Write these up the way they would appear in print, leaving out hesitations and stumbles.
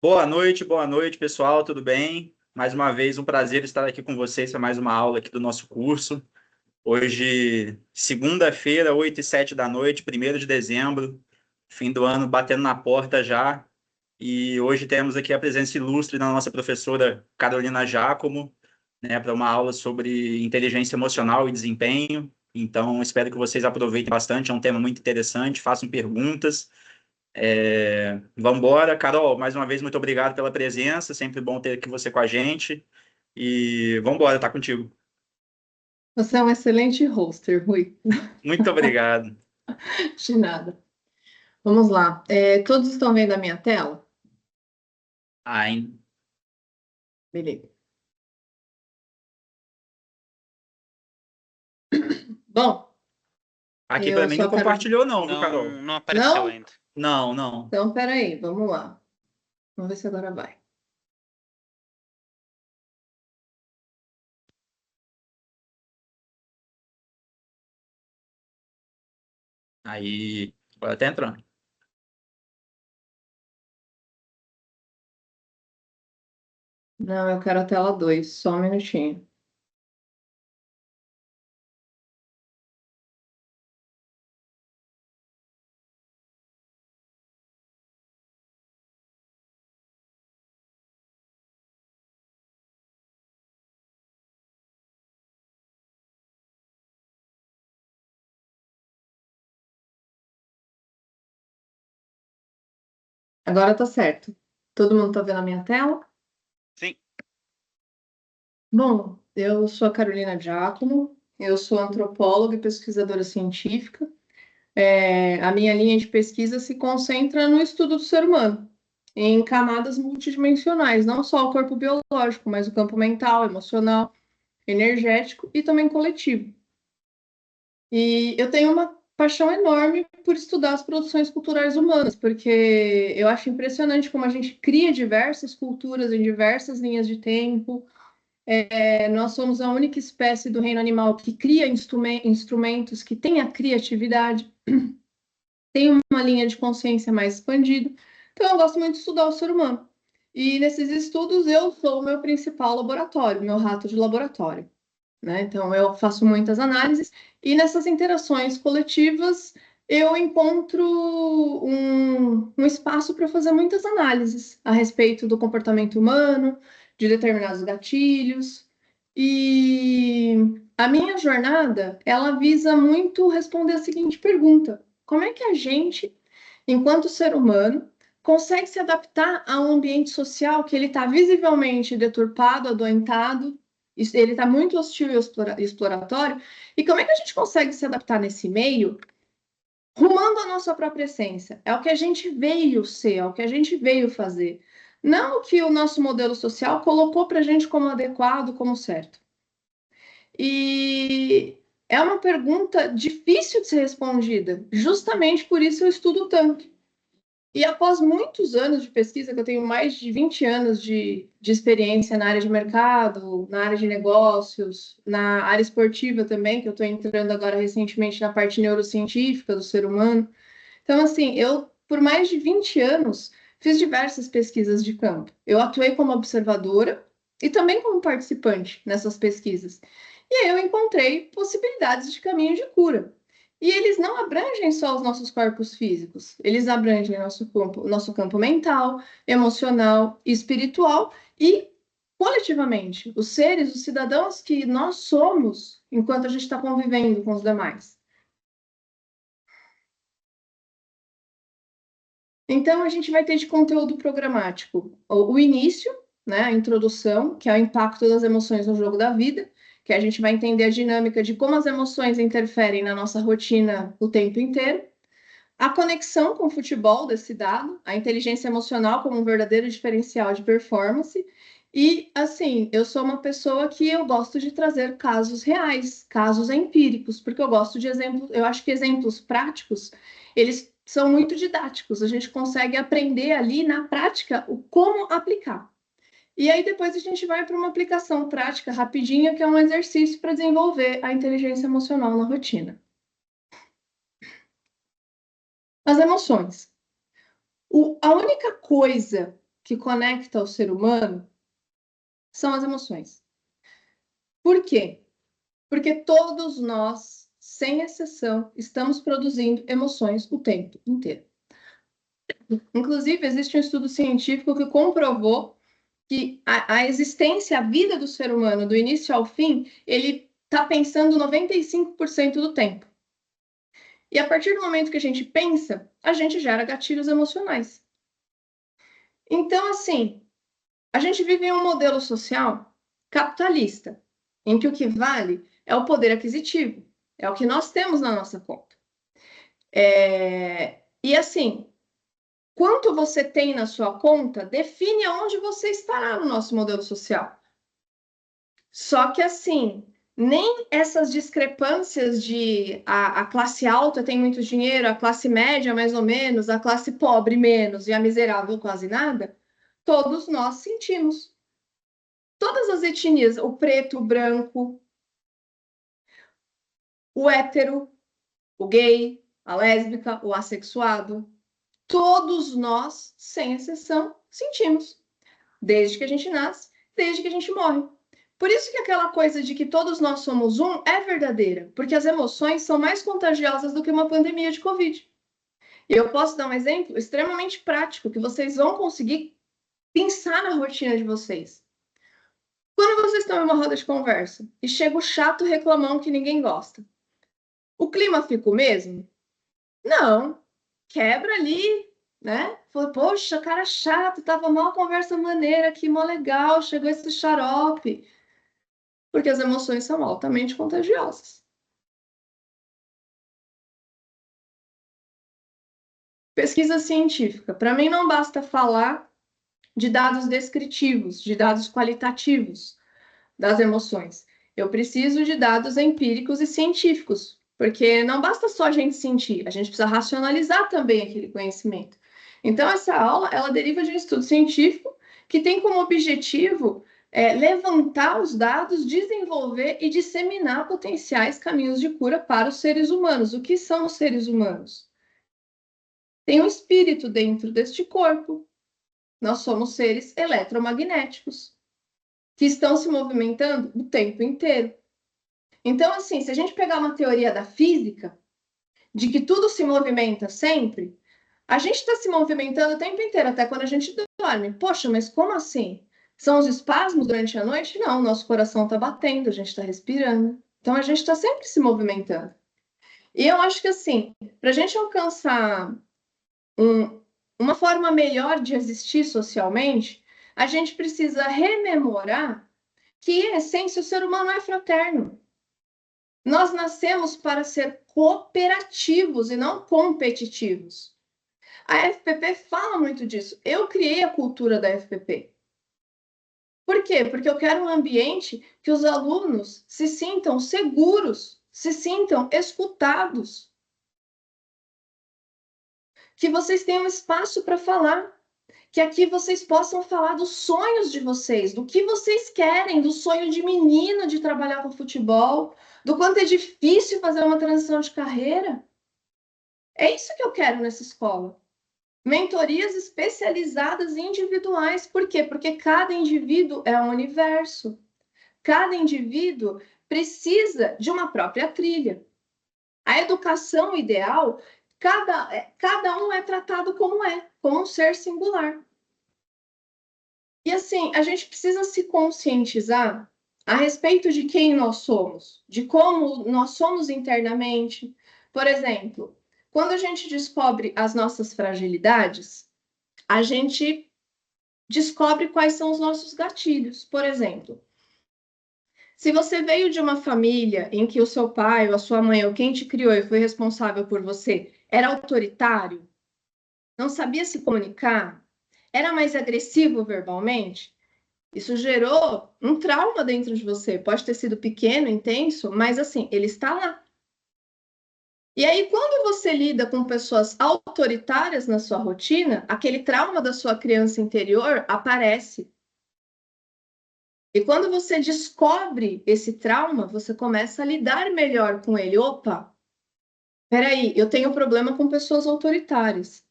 Boa noite, pessoal, tudo bem? Mais uma vez, um prazer estar aqui com vocês para mais uma aula aqui do nosso curso. Hoje, segunda-feira, 8h07 da noite, 1º de dezembro, fim do ano batendo na porta já. E hoje temos aqui a presença ilustre da nossa professora Carolina Giacomo, né, para uma aula sobre inteligência emocional e desempenho. Então, espero que vocês aproveitem bastante, é um tema muito interessante, façam perguntas. Vamos embora, Carol, mais uma vez, muito obrigado pela presença, sempre bom ter aqui você com a gente, e vamos embora, tá contigo. Você é um excelente hoster, Rui. Muito obrigado. De nada. Vamos lá. Todos estão vendo a minha tela? Ai, Beleza. bom, Bom, aqui para eu mim sou não a Carolina. compartilhou não, viu, Não, Carol? não apareceu Não? ainda. Não, não. Então, peraí, vamos lá. Vamos ver se agora vai. Aí, agora tá entrando. Não, eu quero a tela 2, só um minutinho. Agora tá certo. Todo mundo tá vendo a minha tela? Sim. Bom, eu sou a Carolina Giacomo, eu sou antropóloga e pesquisadora científica. A minha linha de pesquisa se concentra no estudo do ser humano, em camadas multidimensionais, não só o corpo biológico, mas o campo mental, emocional, energético e também coletivo. E eu tenho uma paixão enorme por estudar as produções culturais humanas, porque eu acho impressionante como a gente cria diversas culturas em diversas linhas de tempo. Nós somos a única espécie do reino animal que cria instrumentos, que tem a criatividade, tem uma linha de consciência mais expandida. Então, eu gosto muito de estudar o ser humano. E nesses estudos, eu sou o meu principal laboratório, meu rato de laboratório, né? Então, eu faço muitas análises e nessas interações coletivas eu encontro um espaço para fazer muitas análises a respeito do comportamento humano, de determinados gatilhos. E a minha jornada, ela visa muito responder a seguinte pergunta: como é que a gente, enquanto ser humano, consegue se adaptar a um ambiente social que ele está visivelmente deturpado, adoentado, ele está muito hostil e exploratório, e como é que a gente consegue se adaptar nesse meio, rumando a nossa própria essência? É o que a gente veio ser, é o que a gente veio fazer. Não o que o nosso modelo social colocou para a gente como adequado, como certo. E é uma pergunta difícil de ser respondida, justamente por isso eu estudo tanto. E após muitos anos de pesquisa, que eu tenho mais de 20 anos de experiência na área de mercado, na área de negócios, na área esportiva também, que eu estou entrando agora recentemente na parte neurocientífica do ser humano. Então, assim, eu, por mais de 20 anos, fiz diversas pesquisas de campo. Eu atuei como observadora e também como participante nessas pesquisas. E aí eu encontrei possibilidades de caminho de cura. E eles não abrangem só os nossos corpos físicos, eles abrangem nosso campo mental, emocional, espiritual e coletivamente, os seres, os cidadãos que nós somos enquanto a gente está convivendo com os demais. Então, a gente vai ter de conteúdo programático o início, né, a introdução, que é o impacto das emoções no jogo da vida, que a gente vai entender a dinâmica de como as emoções interferem na nossa rotina o tempo inteiro. A conexão com o futebol desse dado, a inteligência emocional como um verdadeiro diferencial de performance. E, assim, eu sou uma pessoa que eu gosto de trazer casos reais, casos empíricos, porque eu gosto de exemplos, eu acho que exemplos práticos, eles são muito didáticos, a gente consegue aprender ali na prática o como aplicar. E aí depois a gente vai para uma aplicação prática rapidinha, que é um exercício para desenvolver a inteligência emocional na rotina. As emoções. A única coisa que conecta o ser humano são as emoções. Por quê? Porque todos nós, sem exceção, estamos produzindo emoções o tempo inteiro. Inclusive, existe um estudo científico que comprovou que a existência, a vida do ser humano, do início ao fim, ele está pensando 95% do tempo. E a partir do momento que a gente pensa, a gente gera gatilhos emocionais. Então, assim, a gente vive em um modelo social capitalista, em que o que vale é o poder aquisitivo, é o que nós temos na nossa conta. E assim, quanto você tem na sua conta define aonde você estará no nosso modelo social. Só que assim, nem essas discrepâncias de a classe alta tem muito dinheiro, a classe média mais ou menos, a classe pobre menos e a miserável quase nada, todos nós sentimos. Todas as etnias, o preto, o branco, o hétero, o gay, a lésbica, o assexuado, todos nós, sem exceção, sentimos. Desde que a gente nasce, desde que a gente morre. Por isso que aquela coisa de que todos nós somos um é verdadeira, porque as emoções são mais contagiosas do que uma pandemia de Covid. E eu posso dar um exemplo extremamente prático que vocês vão conseguir pensar na rotina de vocês. Quando vocês estão em uma roda de conversa e chega o chato reclamão que ninguém gosta, o clima fica o mesmo? Não. Quebra ali, né? Fala, poxa, cara chato, tava mal conversa maneira aqui, mó legal, chegou esse xarope. Porque as emoções são altamente contagiosas. Pesquisa científica. Para mim, não basta falar de dados descritivos, de dados qualitativos das emoções. Eu preciso de dados empíricos e científicos, porque não basta só a gente sentir, a gente precisa racionalizar também aquele conhecimento. Então, essa aula, ela deriva de um estudo científico que tem como objetivo levantar os dados, desenvolver e disseminar potenciais caminhos de cura para os seres humanos. O que são os seres humanos? Tem um espírito dentro deste corpo. Nós somos seres eletromagnéticos que estão se movimentando o tempo inteiro. Então, assim, se a gente pegar uma teoria da física, de que tudo se movimenta sempre, a gente está se movimentando o tempo inteiro, até quando a gente dorme. Poxa, mas como assim? São os espasmos durante a noite? Não, nosso coração está batendo, a gente está respirando. Então, a gente está sempre se movimentando. E eu acho que, assim, para a gente alcançar uma forma melhor de existir socialmente, a gente precisa rememorar que, em essência, o ser humano é fraterno. Nós nascemos para ser cooperativos e não competitivos. A FPP fala muito disso. Eu criei a cultura da FPP. Por quê? Porque eu quero um ambiente que os alunos se sintam seguros, se sintam escutados. Que vocês tenham espaço para falar. Que aqui vocês possam falar dos sonhos de vocês, do que vocês querem, do sonho de menino de trabalhar com futebol, do quanto é difícil fazer uma transição de carreira. É isso que eu quero nessa escola. Mentorias especializadas e individuais. Por quê? Porque cada indivíduo é um universo. Cada indivíduo precisa de uma própria trilha. A educação ideal, cada um é tratado como um ser singular. E assim, a gente precisa se conscientizar a respeito de quem nós somos, de como nós somos internamente. Por exemplo, quando a gente descobre as nossas fragilidades, a gente descobre quais são os nossos gatilhos. Por exemplo, se você veio de uma família em que o seu pai ou a sua mãe ou quem te criou e foi responsável por você era autoritário, não sabia se comunicar, era mais agressivo verbalmente, isso gerou um trauma dentro de você. Pode ter sido pequeno, intenso, mas assim, ele está lá. E aí, quando você lida com pessoas autoritárias na sua rotina, aquele trauma da sua criança interior aparece. E quando você descobre esse trauma, você começa a lidar melhor com ele. Opa, peraí, eu tenho problema com pessoas autoritárias.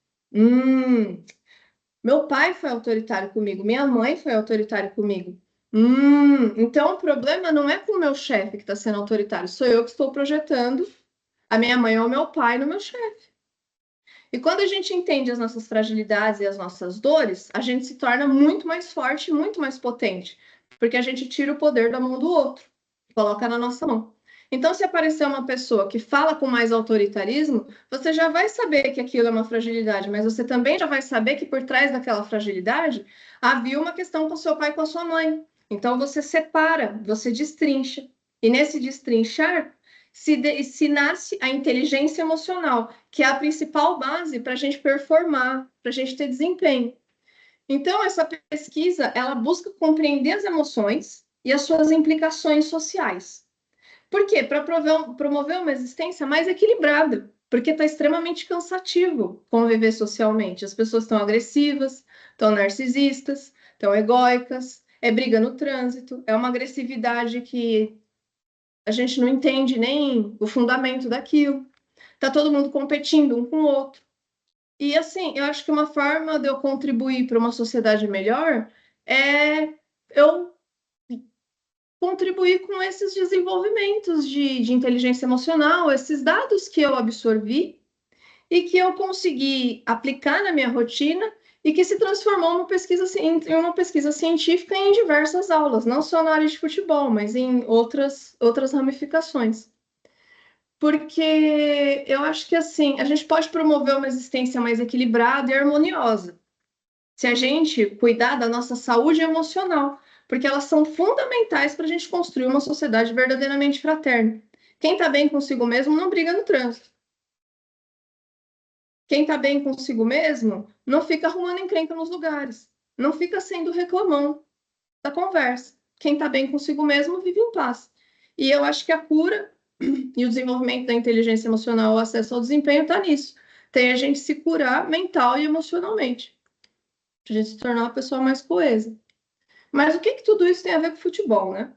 Meu pai foi autoritário comigo, minha mãe foi autoritária comigo. Então o problema não é com o meu chefe que está sendo autoritário, sou eu que estou projetando a minha mãe ou meu pai no meu chefe. E quando a gente entende as nossas fragilidades e as nossas dores, a gente se torna muito mais forte, muito mais potente, porque a gente tira o poder da mão do outro, coloca na nossa mão. Então, se aparecer uma pessoa que fala com mais autoritarismo, você já vai saber que aquilo é uma fragilidade, mas você também já vai saber que por trás daquela fragilidade havia uma questão com seu pai e com a sua mãe. Então, você separa, você destrincha. E nesse destrinchar, se nasce a inteligência emocional, que é a principal base para a gente performar, para a gente ter desempenho. Então, essa pesquisa, ela busca compreender as emoções e as suas implicações sociais. Por quê? Para promover uma existência mais equilibrada, porque está extremamente cansativo conviver socialmente. As pessoas estão agressivas, estão narcisistas, estão egóicas, é briga no trânsito, é uma agressividade que a gente não entende nem o fundamento daquilo. Tá todo mundo competindo um com o outro. E assim, eu acho que uma forma de eu contribuir para uma sociedade melhor é eu contribuir com esses desenvolvimentos de inteligência emocional, esses dados que eu absorvi e que eu consegui aplicar na minha rotina e que se transformou em uma pesquisa científica em diversas aulas, não só na área de futebol, mas em outras ramificações. Porque eu acho que assim, a gente pode promover uma existência mais equilibrada e harmoniosa, se a gente cuidar da nossa saúde emocional, porque elas são fundamentais para a gente construir uma sociedade verdadeiramente fraterna. Quem está bem consigo mesmo não briga no trânsito. Quem está bem consigo mesmo não fica arrumando encrenca nos lugares, não fica sendo reclamão da conversa. Quem está bem consigo mesmo vive em paz. E eu acho que a cura e o desenvolvimento da inteligência emocional, o acesso ao desempenho está nisso. Tem a gente se curar mental e emocionalmente, a gente se tornar uma pessoa mais coesa. Mas o que tudo isso tem a ver com futebol, né?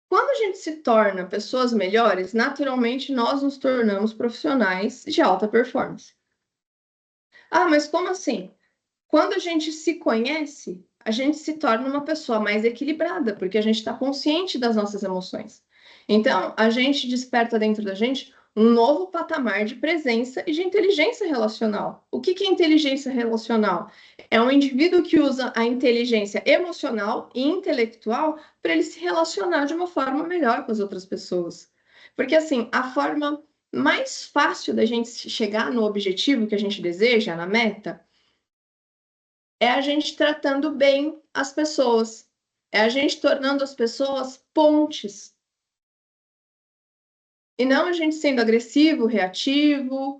Quando a gente se torna pessoas melhores, naturalmente nós nos tornamos profissionais de alta performance. Ah, mas como assim? Quando a gente se conhece, a gente se torna uma pessoa mais equilibrada, porque a gente está consciente das nossas emoções. Então, a gente desperta dentro da gente um novo patamar de presença e de inteligência relacional. O que é inteligência relacional? É um indivíduo que usa a inteligência emocional e intelectual para ele se relacionar de uma forma melhor com as outras pessoas. Porque, assim, a forma mais fácil da gente chegar no objetivo que a gente deseja, na meta, é a gente tratando bem as pessoas, é a gente tornando as pessoas pontes. E não a gente sendo agressivo, reativo,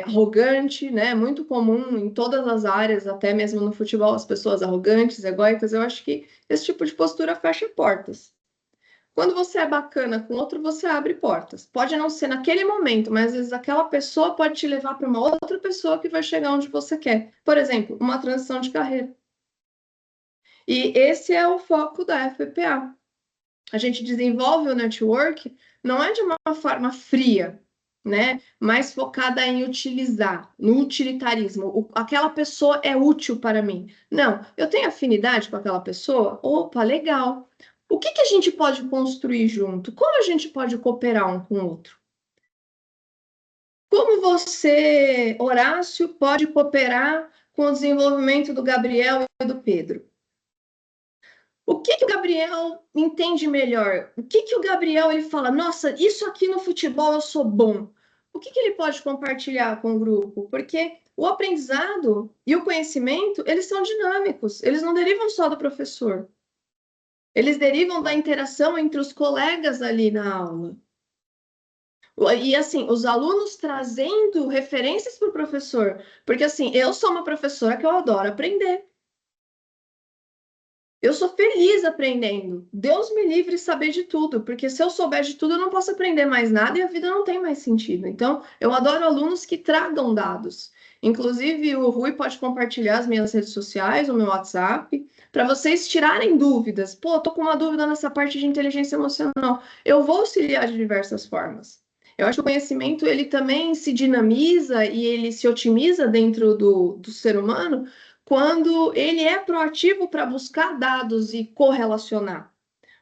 arrogante, né? Muito comum em todas as áreas, até mesmo no futebol, as pessoas arrogantes, egóicas. Eu acho que esse tipo de postura fecha portas. Quando você é bacana com outro, você abre portas. Pode não ser naquele momento, mas às vezes aquela pessoa pode te levar para uma outra pessoa que vai chegar onde você quer. Por exemplo, uma transição de carreira. E esse é o foco da FPA. A gente desenvolve o network não é de uma forma fria, né? Mais focada em utilizar, no utilitarismo. Aquela pessoa é útil para mim. Não, eu tenho afinidade com aquela pessoa? Opa, legal. O que a gente pode construir junto? Como a gente pode cooperar um com o outro? Como você, Horácio, pode cooperar com o desenvolvimento do Gabriel e do Pedro? O que o Gabriel entende melhor? O que o Gabriel ele fala? Nossa, isso aqui no futebol eu sou bom. O que ele pode compartilhar com o grupo? Porque o aprendizado e o conhecimento, eles são dinâmicos, eles não derivam só do professor. Eles derivam da interação entre os colegas ali na aula. E assim, os alunos trazendo referências para o professor. Porque assim, eu sou uma professora que eu adoro aprender. Eu sou feliz aprendendo. Deus me livre de saber de tudo, porque se eu souber de tudo, eu não posso aprender mais nada e a vida não tem mais sentido. Então, eu adoro alunos que tragam dados. Inclusive, o Rui pode compartilhar as minhas redes sociais, o meu WhatsApp, para vocês tirarem dúvidas. Pô, tô com uma dúvida nessa parte de inteligência emocional. Eu vou auxiliar de diversas formas. Eu acho que o conhecimento ele também se dinamiza e ele se otimiza dentro do ser humano quando ele é proativo para buscar dados e correlacionar.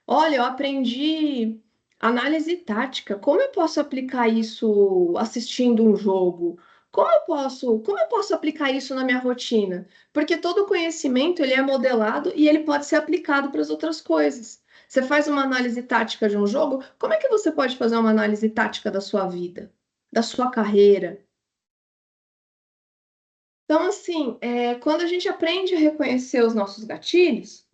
Olha, eu aprendi análise tática. Como eu posso aplicar isso assistindo um jogo? Como eu posso aplicar isso na minha rotina? Porque todo conhecimento ele é modelado e ele pode ser aplicado para as outras coisas. Você faz uma análise tática de um jogo, como é que você pode fazer uma análise tática da sua vida, da sua carreira? Então, assim, quando a gente aprende a reconhecer os nossos gatilhos,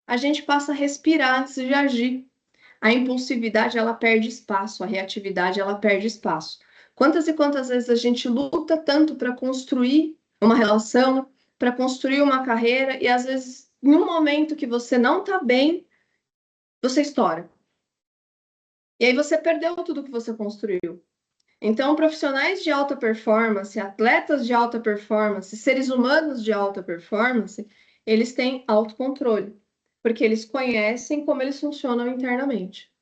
a gente passa a respirar antes de agir. A impulsividade, ela perde espaço, a reatividade, ela perde espaço. Quantas e quantas vezes a gente luta tanto para construir uma relação, para construir uma carreira, e às vezes, em um momento que você não está bem, você estoura. E aí você perdeu tudo que você construiu. Então, profissionais de alta performance, atletas de alta performance, seres humanos de alta performance, eles têm autocontrole, porque eles conhecem como eles funcionam internamente.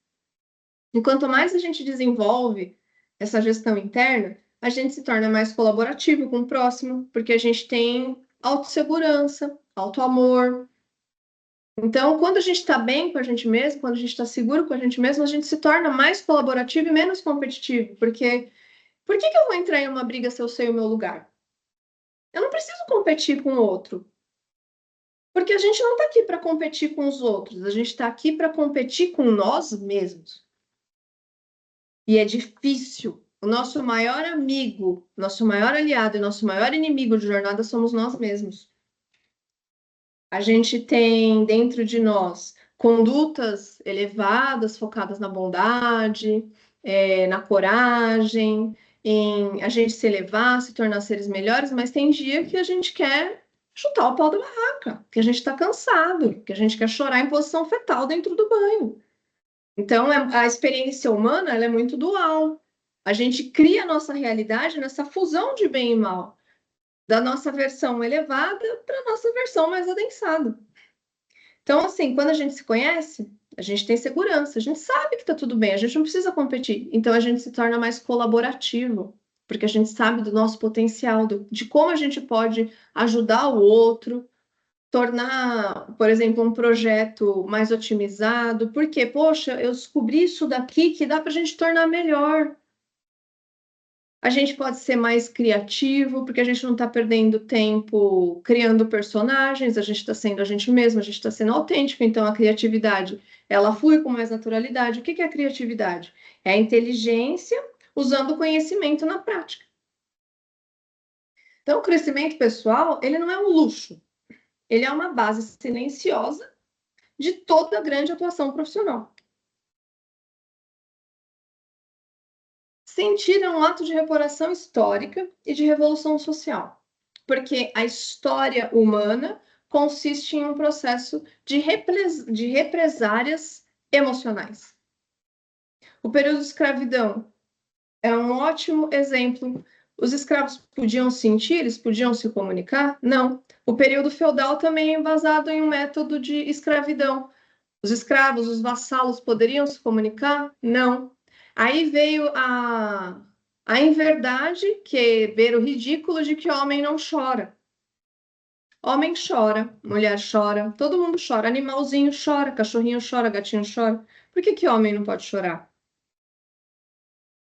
E quanto mais a gente desenvolve essa gestão interna, a gente se torna mais colaborativo com o próximo, porque a gente tem autossegurança, autoamor. Então, quando a gente está bem com a gente mesmo, quando a gente está seguro com a gente mesmo, a gente se torna mais colaborativo e menos competitivo, porque por que eu vou entrar em uma briga se eu sei o meu lugar? Eu não preciso competir com o outro. Porque a gente não está aqui para competir com os outros, a gente está aqui para competir com nós mesmos. E é difícil. O nosso maior amigo, nosso maior aliado e nosso maior inimigo de jornada somos nós mesmos. A gente tem dentro de nós condutas elevadas, focadas na bondade, na coragem, em a gente se elevar, se tornar seres melhores, mas tem dia que a gente quer chutar o pau da barraca, que a gente está cansado, que a gente quer chorar em posição fetal dentro do banho. Então, a experiência humana ela é muito dual. A gente cria a nossa realidade nessa fusão de bem e mal, da nossa versão elevada para a nossa versão mais adensada. Então, assim, quando a gente se conhece, a gente tem segurança, a gente sabe que está tudo bem, a gente não precisa competir. Então, a gente se torna mais colaborativo, porque a gente sabe do nosso potencial, de como a gente pode ajudar o outro, tornar, por exemplo, um projeto mais otimizado, porque, poxa, eu descobri isso daqui que dá para a gente tornar melhor. A gente pode ser mais criativo, porque a gente não está perdendo tempo criando personagens, a gente está sendo a gente mesmo, a gente está sendo autêntico, então a criatividade, ela flui com mais naturalidade. O que é a criatividade? É a inteligência usando o conhecimento na prática. Então, o crescimento pessoal, ele não é um luxo, ele é uma base silenciosa de toda grande atuação profissional. Sentir é um ato de reparação histórica e de revolução social, porque a história humana consiste em um processo de represárias emocionais. O período de escravidão é um ótimo exemplo. Os escravos podiam sentir, eles podiam se comunicar? Não. O período feudal também é embasado em um método de escravidão. Os escravos, os vassalos poderiam se comunicar? Não. Aí veio a inverdade, que é ver o ridículo de que homem não chora. Homem chora, mulher chora, todo mundo chora, animalzinho chora, cachorrinho chora, gatinho chora. Por que homem não pode chorar?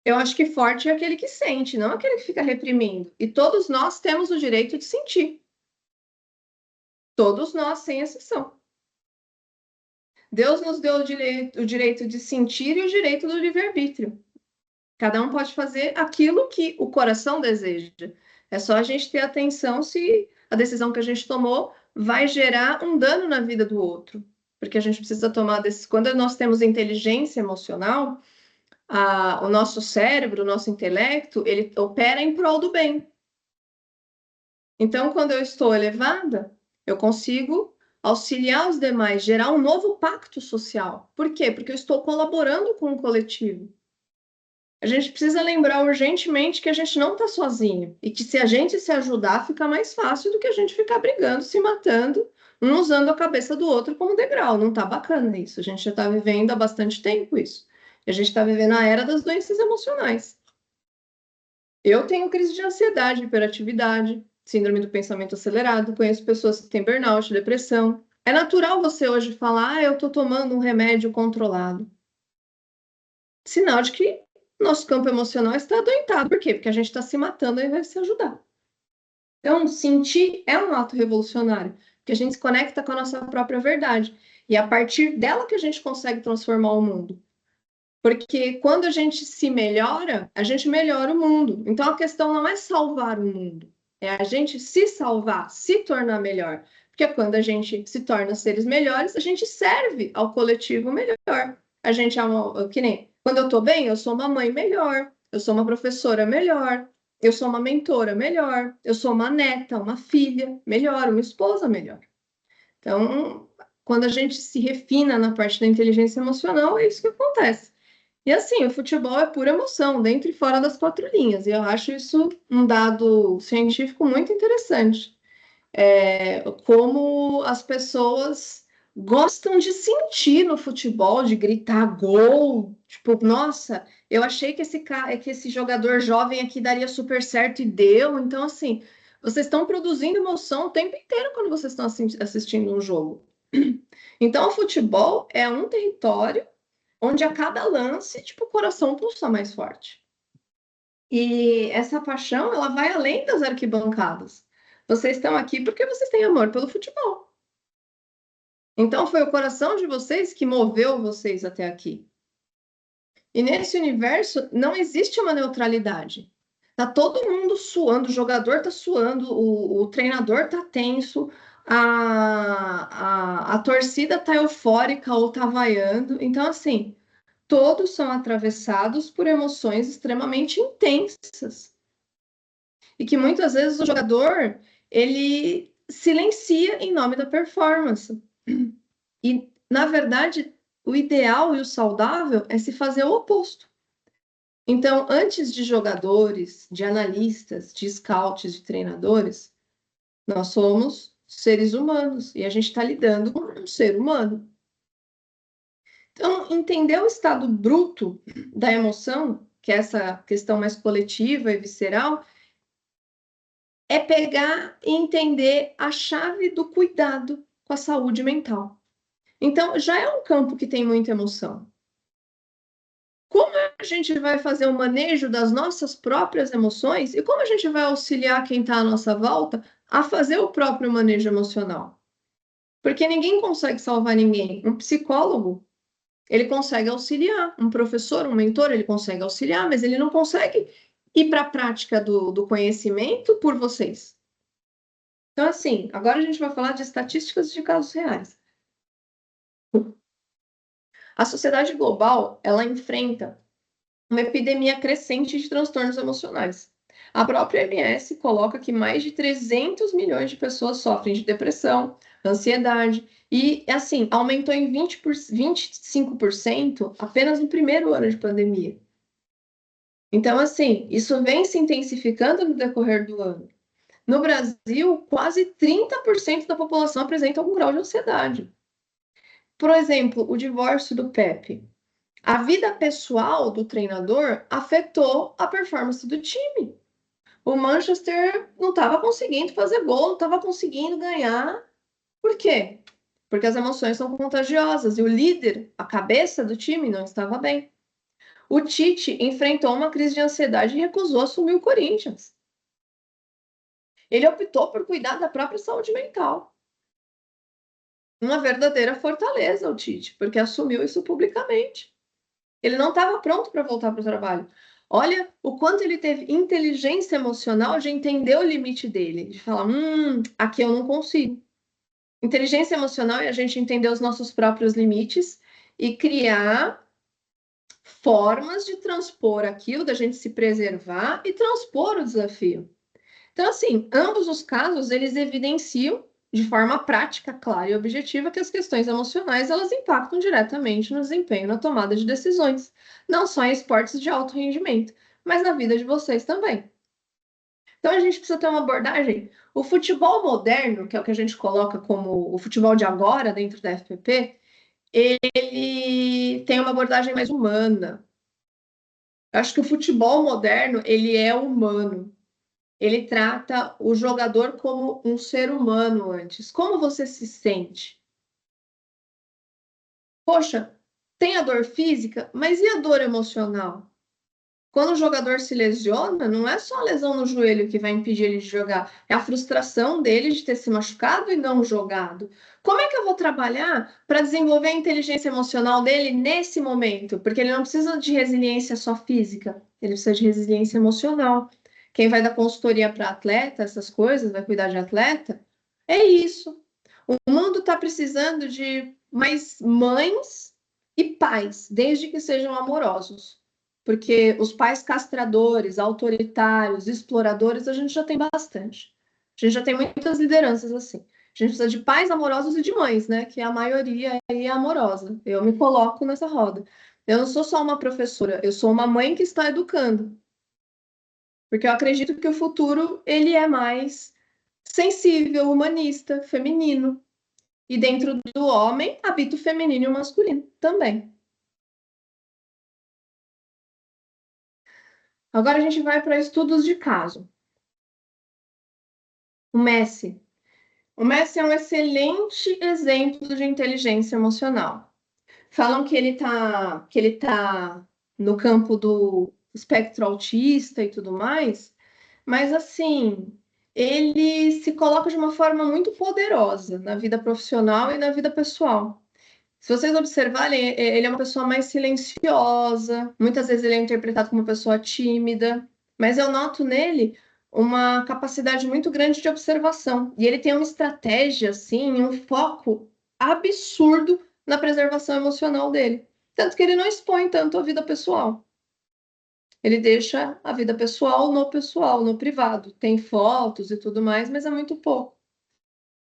Eu acho que forte é aquele que sente, não aquele que fica reprimindo. E todos nós temos o direito de sentir. Todos nós, sem exceção. Deus nos deu o direito de sentir e o direito do livre-arbítrio. Cada um pode fazer aquilo que o coração deseja. É só a gente ter atenção se a decisão que a gente tomou vai gerar um dano na vida do outro. Porque a gente precisa tomar decisão. Quando nós temos inteligência emocional, o nosso cérebro, o nosso intelecto, ele opera em prol do bem. Então, quando eu estou elevada, eu consigo auxiliar os demais, gerar um novo pacto social. Por quê? Porque eu estou colaborando com o coletivo. A gente precisa lembrar urgentemente que a gente não está sozinho e que se a gente se ajudar, fica mais fácil do que a gente ficar brigando, se matando, um usando a cabeça do outro como degrau. Não está bacana isso. A gente já está vivendo há bastante tempo isso. A gente está vivendo a era das doenças emocionais. Eu tenho crise de ansiedade, hiperatividade, síndrome do pensamento acelerado, conheço pessoas que têm burnout, depressão. É natural você hoje falar, eu estou tomando um remédio controlado. Sinal de que nosso campo emocional está adoentado. Por quê? Porque a gente está se matando ao invés de se ajudar. Então, sentir é um ato revolucionário, porque a gente se conecta com a nossa própria verdade. E é a partir dela que a gente consegue transformar o mundo. Porque quando a gente se melhora, a gente melhora o mundo. Então, a questão não é salvar o mundo, é a gente se salvar, se tornar melhor. Porque quando a gente se torna seres melhores, a gente serve ao coletivo melhor. A gente é uma, que nem, quando eu estou bem, eu sou uma mãe melhor, eu sou uma professora melhor, eu sou uma mentora melhor, eu sou uma neta, uma filha melhor, uma esposa melhor. Então, quando a gente se refina na parte da inteligência emocional, é isso que acontece. E assim, o futebol é pura emoção, dentro e fora das quatro linhas. E eu acho isso um dado científico muito interessante. Como as pessoas gostam de sentir no futebol, de gritar gol. Tipo, nossa, eu achei que esse jogador jovem aqui daria super certo e deu. Então, assim, vocês estão produzindo emoção o tempo inteiro quando vocês estão assistindo um jogo. Então, o futebol é um território onde a cada lance, tipo, o coração pulsa mais forte. E essa paixão, ela vai além das arquibancadas. Vocês estão aqui porque vocês têm amor pelo futebol. Então, foi o coração de vocês que moveu vocês até aqui. E nesse universo, não existe uma neutralidade. Tá todo mundo suando, o jogador tá suando, o treinador tá tenso, a torcida tá eufórica ou tá vaiando. Então, assim, todos são atravessados por emoções extremamente intensas. E que muitas vezes o jogador, ele silencia em nome da performance. E, na verdade, o ideal e o saudável é se fazer o oposto. Então, antes de jogadores, de analistas, de scouts, de treinadores, nós somos seres humanos e a gente está lidando com um ser humano. Então, entender o estado bruto da emoção, que é essa questão mais coletiva e visceral, é pegar e entender a chave do cuidado com a saúde mental. Então, já é um campo que tem muita emoção. Como a gente vai fazer o manejo das nossas próprias emoções e como a gente vai auxiliar quem está à nossa volta a fazer o próprio manejo emocional? Porque ninguém consegue salvar ninguém. Um psicólogo, ele consegue auxiliar. Um professor, um mentor, ele consegue auxiliar, mas ele não consegue ir para a prática do conhecimento por vocês. Então, assim, agora a gente vai falar de estatísticas de casos reais. A sociedade global, ela enfrenta uma epidemia crescente de transtornos emocionais. A própria OMS coloca que mais de 300 milhões de pessoas sofrem de depressão, ansiedade, e, assim, aumentou em 25% apenas no primeiro ano de pandemia. Então, assim, isso vem se intensificando no decorrer do ano. No Brasil, quase 30% da população apresenta algum grau de ansiedade. Por exemplo, o divórcio do Pepe. A vida pessoal do treinador afetou a performance do time. O Manchester não estava conseguindo fazer gol, não estava conseguindo ganhar. Por quê? Porque as emoções são contagiosas e o líder, a cabeça do time, não estava bem. O Tite enfrentou uma crise de ansiedade e recusou assumir o Corinthians. Ele optou por cuidar da própria saúde mental. Uma verdadeira fortaleza, o Tite, porque assumiu isso publicamente. Ele não estava pronto para voltar para o trabalho. Olha o quanto ele teve inteligência emocional de entender o limite dele, de falar, aqui eu não consigo. Inteligência emocional é a gente entender os nossos próprios limites e criar formas de transpor aquilo, da gente se preservar e transpor o desafio. Então, assim, ambos os casos, eles evidenciam de forma prática, clara e objetiva que as questões emocionais, elas impactam diretamente no desempenho, na tomada de decisões, não só em esportes de alto rendimento, mas na vida de vocês também. Então, a gente precisa ter uma abordagem. O futebol moderno, que é o que a gente coloca como o futebol de agora dentro da FPP, ele tem uma abordagem mais humana. Eu acho que o futebol moderno, ele é humano. Ele trata o jogador como um ser humano antes. Como você se sente? Poxa, tem a dor física, mas e a dor emocional? Quando o jogador se lesiona, não é só a lesão no joelho que vai impedir ele de jogar, é a frustração dele de ter se machucado e não jogado. Como é que eu vou trabalhar para desenvolver a inteligência emocional dele nesse momento? Porque ele não precisa de resiliência só física, ele precisa de resiliência emocional. Quem vai dar consultoria para atleta, essas coisas, vai cuidar de atleta, é isso. O mundo está precisando de mais mães e pais, desde que sejam amorosos. Porque os pais castradores, autoritários, exploradores, a gente já tem bastante. A gente já tem muitas lideranças assim. A gente precisa de pais amorosos e de mães, né? Que a maioria aí é amorosa. Eu me coloco nessa roda. Eu não sou só uma professora, eu sou uma mãe que está educando. Porque eu acredito que o futuro ele é mais sensível, humanista, feminino. E dentro do homem habita o feminino e o masculino também. Agora a gente vai para estudos de caso. O Messi. O Messi é um excelente exemplo de inteligência emocional. Falam que ele tá no campo do espectro autista e tudo mais, mas assim, ele se coloca de uma forma muito poderosa na vida profissional e na vida pessoal. Se vocês observarem, ele é uma pessoa mais silenciosa, muitas vezes ele é interpretado como uma pessoa tímida, mas eu noto nele uma capacidade muito grande de observação. E ele tem uma estratégia, assim, um foco absurdo na preservação emocional dele. Tanto que ele não expõe tanto a vida pessoal. Ele deixa a vida pessoal, no privado. Tem fotos e tudo mais, mas é muito pouco.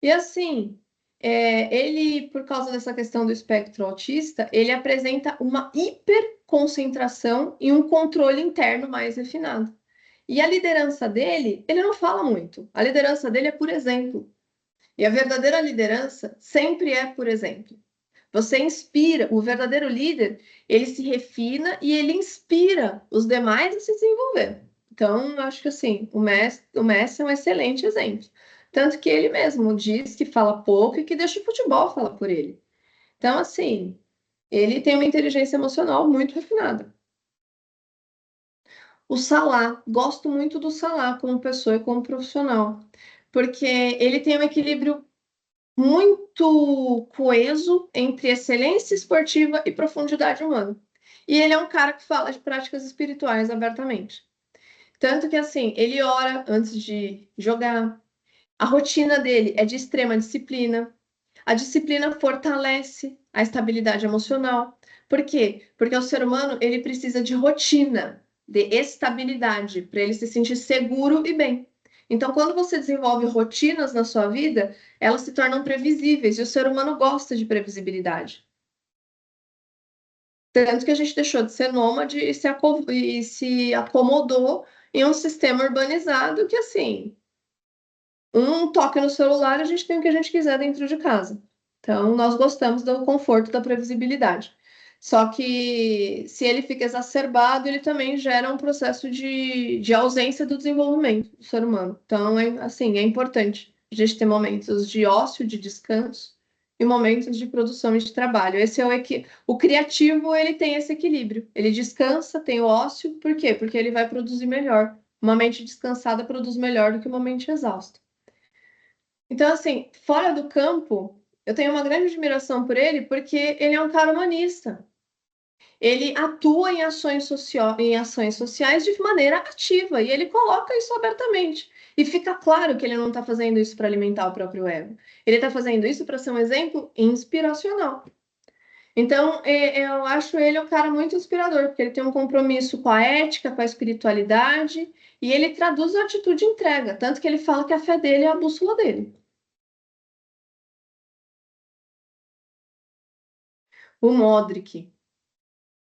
E assim, ele, por causa dessa questão do espectro autista, ele apresenta uma hiperconcentração e um controle interno mais refinado. E a liderança dele, ele não fala muito. A liderança dele é por exemplo. E a verdadeira liderança sempre é por exemplo. Você inspira, o verdadeiro líder, ele se refina e ele inspira os demais a se desenvolver. Então, eu acho que assim, o Messi é um excelente exemplo. Tanto que ele mesmo diz que fala pouco e que deixa o futebol falar por ele. Então, assim, ele tem uma inteligência emocional muito refinada. O Salah, gosto muito do Salah como pessoa e como profissional, porque ele tem um equilíbrio muito coeso entre excelência esportiva e profundidade humana. E ele é um cara que fala de práticas espirituais abertamente. Tanto que, assim, ele ora antes de jogar. A rotina dele é de extrema disciplina. A disciplina fortalece a estabilidade emocional. Por quê? Porque o ser humano, ele precisa de rotina, de estabilidade, para ele se sentir seguro e bem. Então, quando você desenvolve rotinas na sua vida, elas se tornam previsíveis e o ser humano gosta de previsibilidade. Tanto que a gente deixou de ser nômade e se acomodou em um sistema urbanizado que, assim, um toque no celular, a gente tem o que a gente quiser dentro de casa. Então, nós gostamos do conforto, da previsibilidade. Só que se ele fica exacerbado, ele também gera um processo de ausência do desenvolvimento do ser humano. Então, assim, é importante a gente ter momentos de ócio, de descanso e momentos de produção e de trabalho. Esse é o criativo, ele tem esse equilíbrio. Ele descansa, tem o ócio, por quê? Porque ele vai produzir melhor. Uma mente descansada produz melhor do que uma mente exausta. Então, assim, fora do campo, eu tenho uma grande admiração por ele, porque ele é um cara humanista. Ele atua em ações sociais de maneira ativa e ele coloca isso abertamente. E fica claro que ele não está fazendo isso para alimentar o próprio ego. Ele está fazendo isso para ser um exemplo inspiracional. Então, eu acho ele um cara muito inspirador, porque ele tem um compromisso com a ética, com a espiritualidade, e ele traduz a atitude de entrega, tanto que ele fala que a fé dele é a bússola dele. O Modric.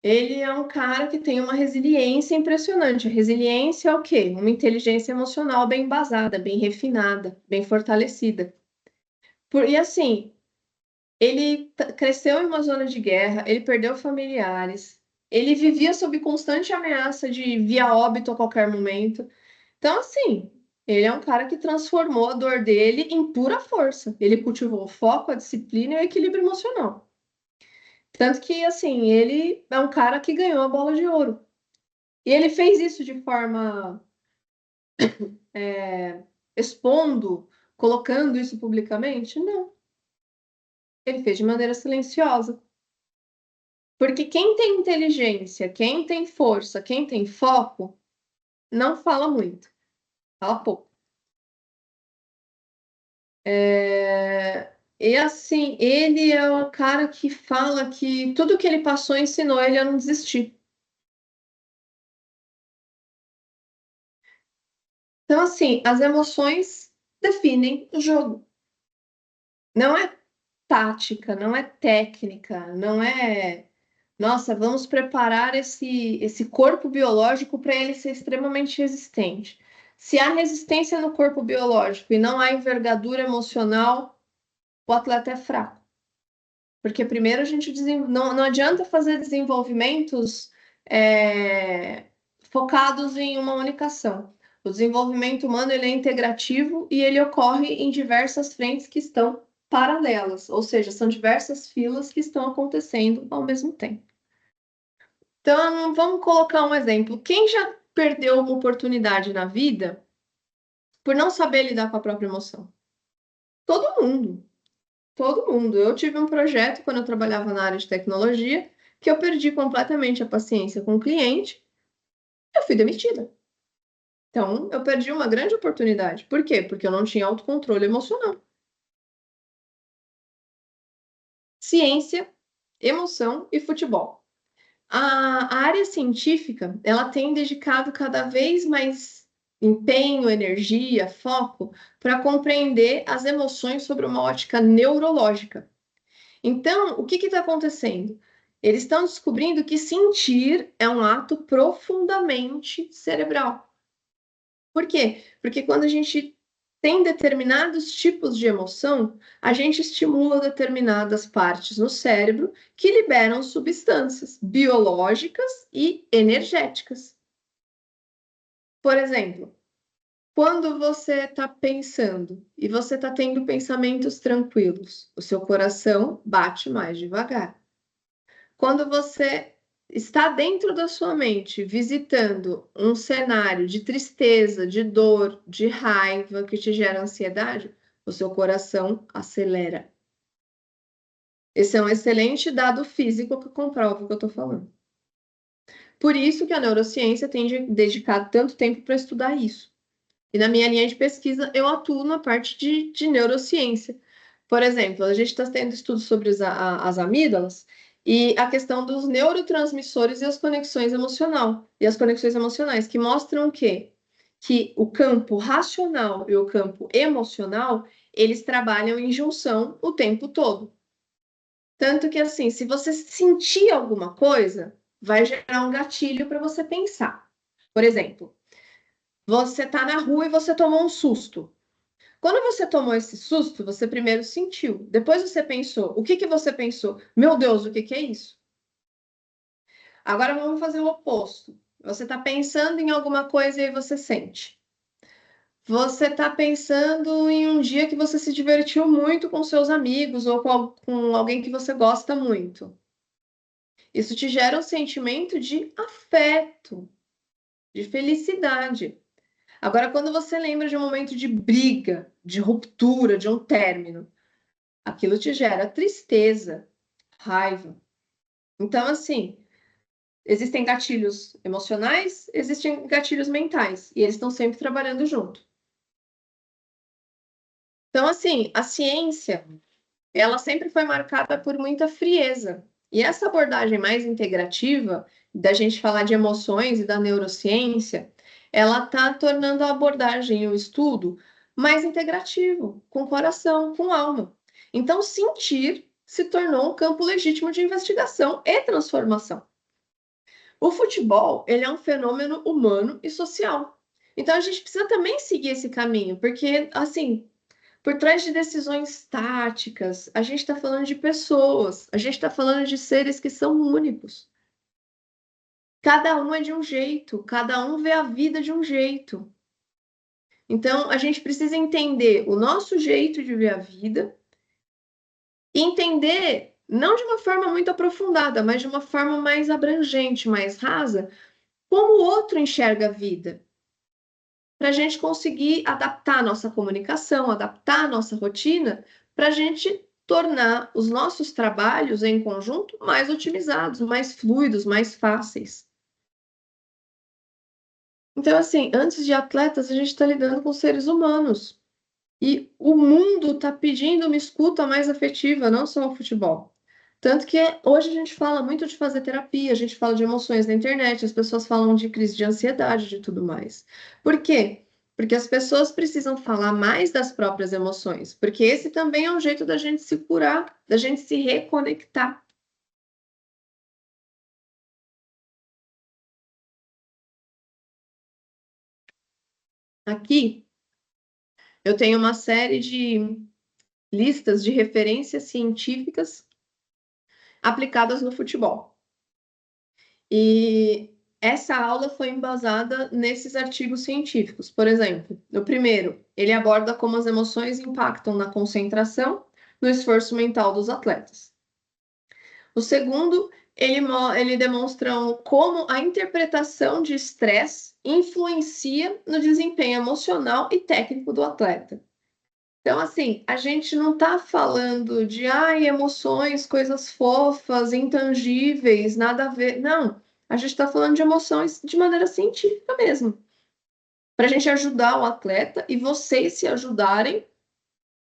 Ele é um cara que tem uma resiliência impressionante. A resiliência é o quê? Uma inteligência emocional bem embasada, bem refinada, bem fortalecida. E assim, Ele cresceu em uma zona de guerra, ele perdeu familiares, ele vivia sob constante ameaça de vir a óbito a qualquer momento. Então, assim, ele é um cara que transformou a dor dele em pura força. Ele cultivou o foco, a disciplina e o equilíbrio emocional. Tanto que, assim, ele é um cara que ganhou a bola de ouro. E ele fez isso de forma expondo, colocando isso publicamente? Não. Ele fez de maneira silenciosa. Porque quem tem inteligência, quem tem força, quem tem foco, não fala muito, fala pouco. E assim, ele é o cara que fala que tudo que ele passou ensinou ele a não desistir. Então, assim, as emoções definem o jogo. Não é tática, não é técnica, não é. Nossa, vamos preparar esse corpo biológico para ele ser extremamente resistente. Se há resistência no corpo biológico e não há envergadura emocional, o atleta é fraco. Porque primeiro a gente não adianta fazer desenvolvimentos focados em uma única ação. O desenvolvimento humano ele é integrativo e ele ocorre em diversas frentes que estão paralelas, ou seja, são diversas filas que estão acontecendo ao mesmo tempo. Então, vamos colocar um exemplo. Quem já perdeu uma oportunidade na vida por não saber lidar com a própria emoção? Todo mundo. Todo mundo. Eu tive um projeto quando eu trabalhava na área de tecnologia que eu perdi completamente a paciência com o cliente, eu fui demitida. Então, eu perdi uma grande oportunidade. Por quê? Porque eu não tinha autocontrole emocional. Ciência, emoção e futebol. A área científica, ela tem dedicado cada vez mais empenho, energia, foco para compreender as emoções sobre uma ótica neurológica. Então, o que está acontecendo? Eles estão descobrindo que sentir é um ato profundamente cerebral. Por quê? Porque quando a gente tem determinados tipos de emoção, a gente estimula determinadas partes no cérebro que liberam substâncias biológicas e energéticas. Por exemplo, quando você está pensando e você está tendo pensamentos tranquilos, o seu coração bate mais devagar. Quando você está dentro da sua mente, visitando um cenário de tristeza, de dor, de raiva que te gera ansiedade, o seu coração acelera. Esse é um excelente dado físico que comprova o que eu estou falando. Por isso que a neurociência tem dedicado tanto tempo para estudar isso. E na minha linha de pesquisa, eu atuo na parte de neurociência. Por exemplo, a gente está tendo estudos sobre as amígdalas e a questão dos neurotransmissores e as conexões emocionais, que mostram que o campo racional e o campo emocional, eles trabalham em junção o tempo todo. Tanto que, assim, se você sentir alguma coisa, vai gerar um gatilho para você pensar. Por exemplo, você está na rua e você tomou um susto. Quando você tomou esse susto, você primeiro sentiu. Depois você pensou. O que você pensou? Meu Deus, o que é isso? Agora vamos fazer o oposto. Você está pensando em alguma coisa e aí você sente. Você está pensando em um dia que você se divertiu muito com seus amigos ou com alguém que você gosta muito. Isso te gera um sentimento de afeto, de felicidade. Agora, quando você lembra de um momento de briga, de ruptura, de um término, aquilo te gera tristeza, raiva. Então, assim, existem gatilhos emocionais, existem gatilhos mentais, e eles estão sempre trabalhando junto. Então, assim, a ciência, ela sempre foi marcada por muita frieza. E essa abordagem mais integrativa, da gente falar de emoções e da neurociência, ela está tornando a abordagem e o estudo mais integrativo, com coração, com alma. Então, sentir se tornou um campo legítimo de investigação e transformação. O futebol, ele é um fenômeno humano e social. Então, a gente precisa também seguir esse caminho, porque, assim, Por trás de decisões táticas, a gente está falando de pessoas, a gente está falando de seres que são únicos. Cada um é de um jeito, cada um vê a vida de um jeito. Então, a gente precisa entender o nosso jeito de ver a vida e entender, não de uma forma muito aprofundada, mas de uma forma mais abrangente, mais rasa, como o outro enxerga a vida. Para a gente conseguir adaptar a nossa comunicação, adaptar a nossa rotina, para a gente tornar os nossos trabalhos em conjunto mais otimizados, mais fluidos, mais fáceis. Então, assim, antes de atletas, a gente está lidando com seres humanos. E o mundo está pedindo uma escuta mais afetiva, não só o futebol. Tanto que hoje a gente fala muito de fazer terapia, a gente fala de emoções na internet, as pessoas falam de crise de ansiedade, de tudo mais. Por quê? Porque as pessoas precisam falar mais das próprias emoções, porque esse também é um jeito da gente se curar, da gente se reconectar. Aqui eu tenho uma série de listas de referências científicas aplicadas no futebol. E essa aula foi embasada nesses artigos científicos. Por exemplo, no primeiro, ele aborda como as emoções impactam na concentração, no esforço mental dos atletas. O segundo, ele demonstra como a interpretação de estresse influencia no desempenho emocional e técnico do atleta. Então, assim, a gente não está falando de emoções, coisas fofas, intangíveis, nada a ver. Não, a gente está falando de emoções de maneira científica mesmo. Para a gente ajudar o atleta e vocês se ajudarem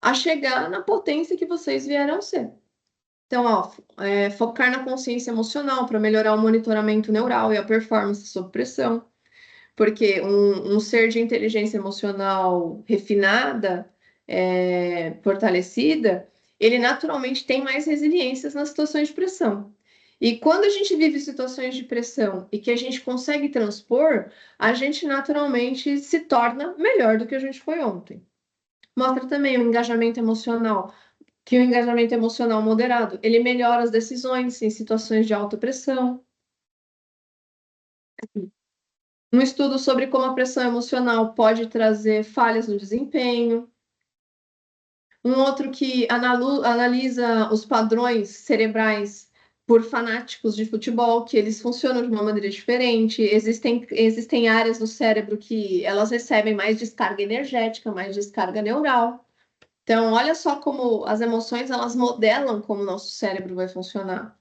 a chegar na potência que vocês vieram a ser. Então, focar na consciência emocional para melhorar o monitoramento neural e a performance sob pressão. Porque um ser de inteligência emocional refinada, fortalecida, ele naturalmente tem mais resiliências nas situações de pressão. E quando a gente vive situações de pressão e que a gente consegue transpor, a gente naturalmente se torna melhor do que a gente foi ontem. Mostra também o engajamento emocional, que o engajamento emocional moderado, ele melhora as decisões em situações de alta pressão. Um estudo sobre como a pressão emocional pode trazer falhas no desempenho. Um outro que analisa os padrões cerebrais por fanáticos de futebol, que eles funcionam de uma maneira diferente. Existem áreas do cérebro que elas recebem mais descarga energética, mais descarga neural. Então, olha só como as emoções elas modelam como o nosso cérebro vai funcionar.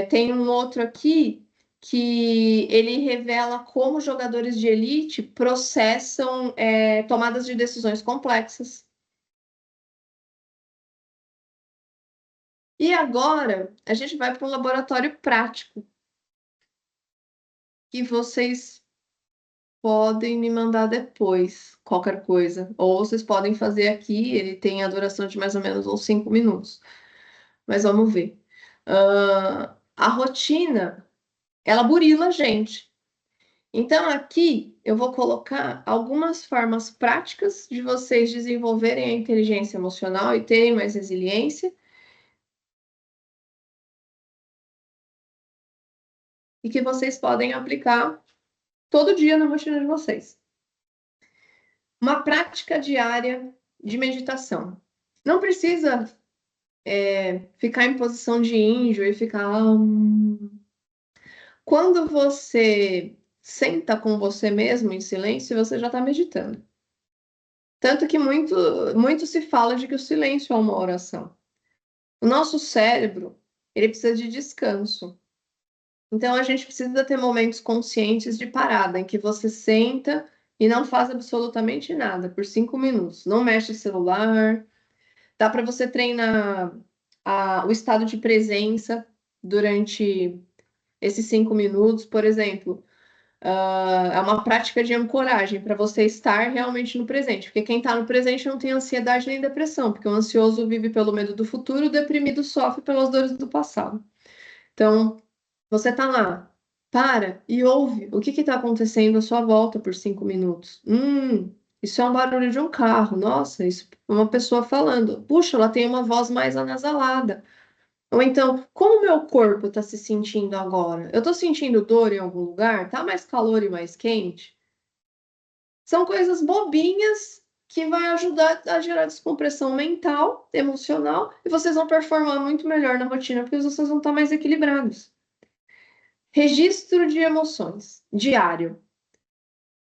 Tem um outro aqui que ele revela como jogadores de elite processam tomadas de decisões complexas. E agora a gente vai para um laboratório prático que vocês podem me mandar depois, qualquer coisa. Ou vocês podem fazer aqui, ele tem a duração de mais ou menos uns 5 minutos. Mas vamos ver. A rotina, ela burila a gente. Então, aqui eu vou colocar algumas formas práticas de vocês desenvolverem a inteligência emocional e terem mais resiliência. E que vocês podem aplicar todo dia na rotina de vocês. Uma prática diária de meditação. Não precisa ficar em posição de índio e ficar. Quando você senta com você mesmo em silêncio, você já está meditando. Tanto que muito se fala de que o silêncio é uma oração. O nosso cérebro, ele precisa de descanso. Então, a gente precisa ter momentos conscientes de parada, em que você senta e não faz absolutamente nada por 5 minutos. Não mexe celular. Dá para você treinar o estado de presença durante esses 5 minutos. Por exemplo, é uma prática de ancoragem para você estar realmente no presente. Porque quem está no presente não tem ansiedade nem depressão, porque o ansioso vive pelo medo do futuro, o deprimido sofre pelas dores do passado. Então, você está lá, para e ouve o que está acontecendo à sua volta por 5 minutos. Isso é um barulho de um carro. Nossa, isso é uma pessoa falando. Puxa, ela tem uma voz mais anasalada. Ou então, como o meu corpo está se sentindo agora? Eu estou sentindo dor em algum lugar? Tá mais calor e mais quente? São coisas bobinhas que vai ajudar a gerar descompressão mental, emocional, e vocês vão performar muito melhor na rotina, porque vocês vão estar mais equilibrados. Registro de emoções, diário.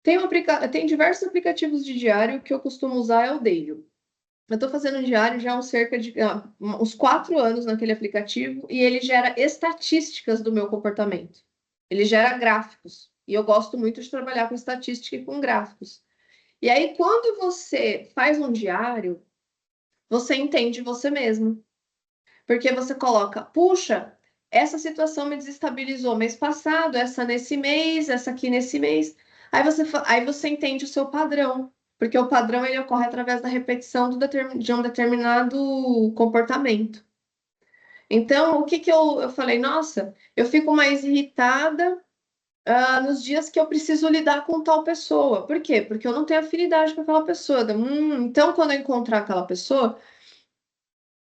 Tem diversos aplicativos de diário, que eu costumo usar é o Daily. Eu estou fazendo um diário já há cerca de uns 4 anos naquele aplicativo e ele gera estatísticas do meu comportamento. Ele gera gráficos. E eu gosto muito de trabalhar com estatística e com gráficos. E aí, quando você faz um diário, você entende você mesmo. Porque você coloca, puxa, essa situação me desestabilizou mês passado, essa nesse mês, essa aqui nesse mês. Aí você entende o seu padrão. Porque o padrão ele ocorre através da repetição de um determinado comportamento. Então, o que que eu falei? Nossa, eu fico mais irritada nos dias que eu preciso lidar com tal pessoa. Por quê? Porque eu não tenho afinidade com aquela pessoa. Então, quando eu encontrar aquela pessoa,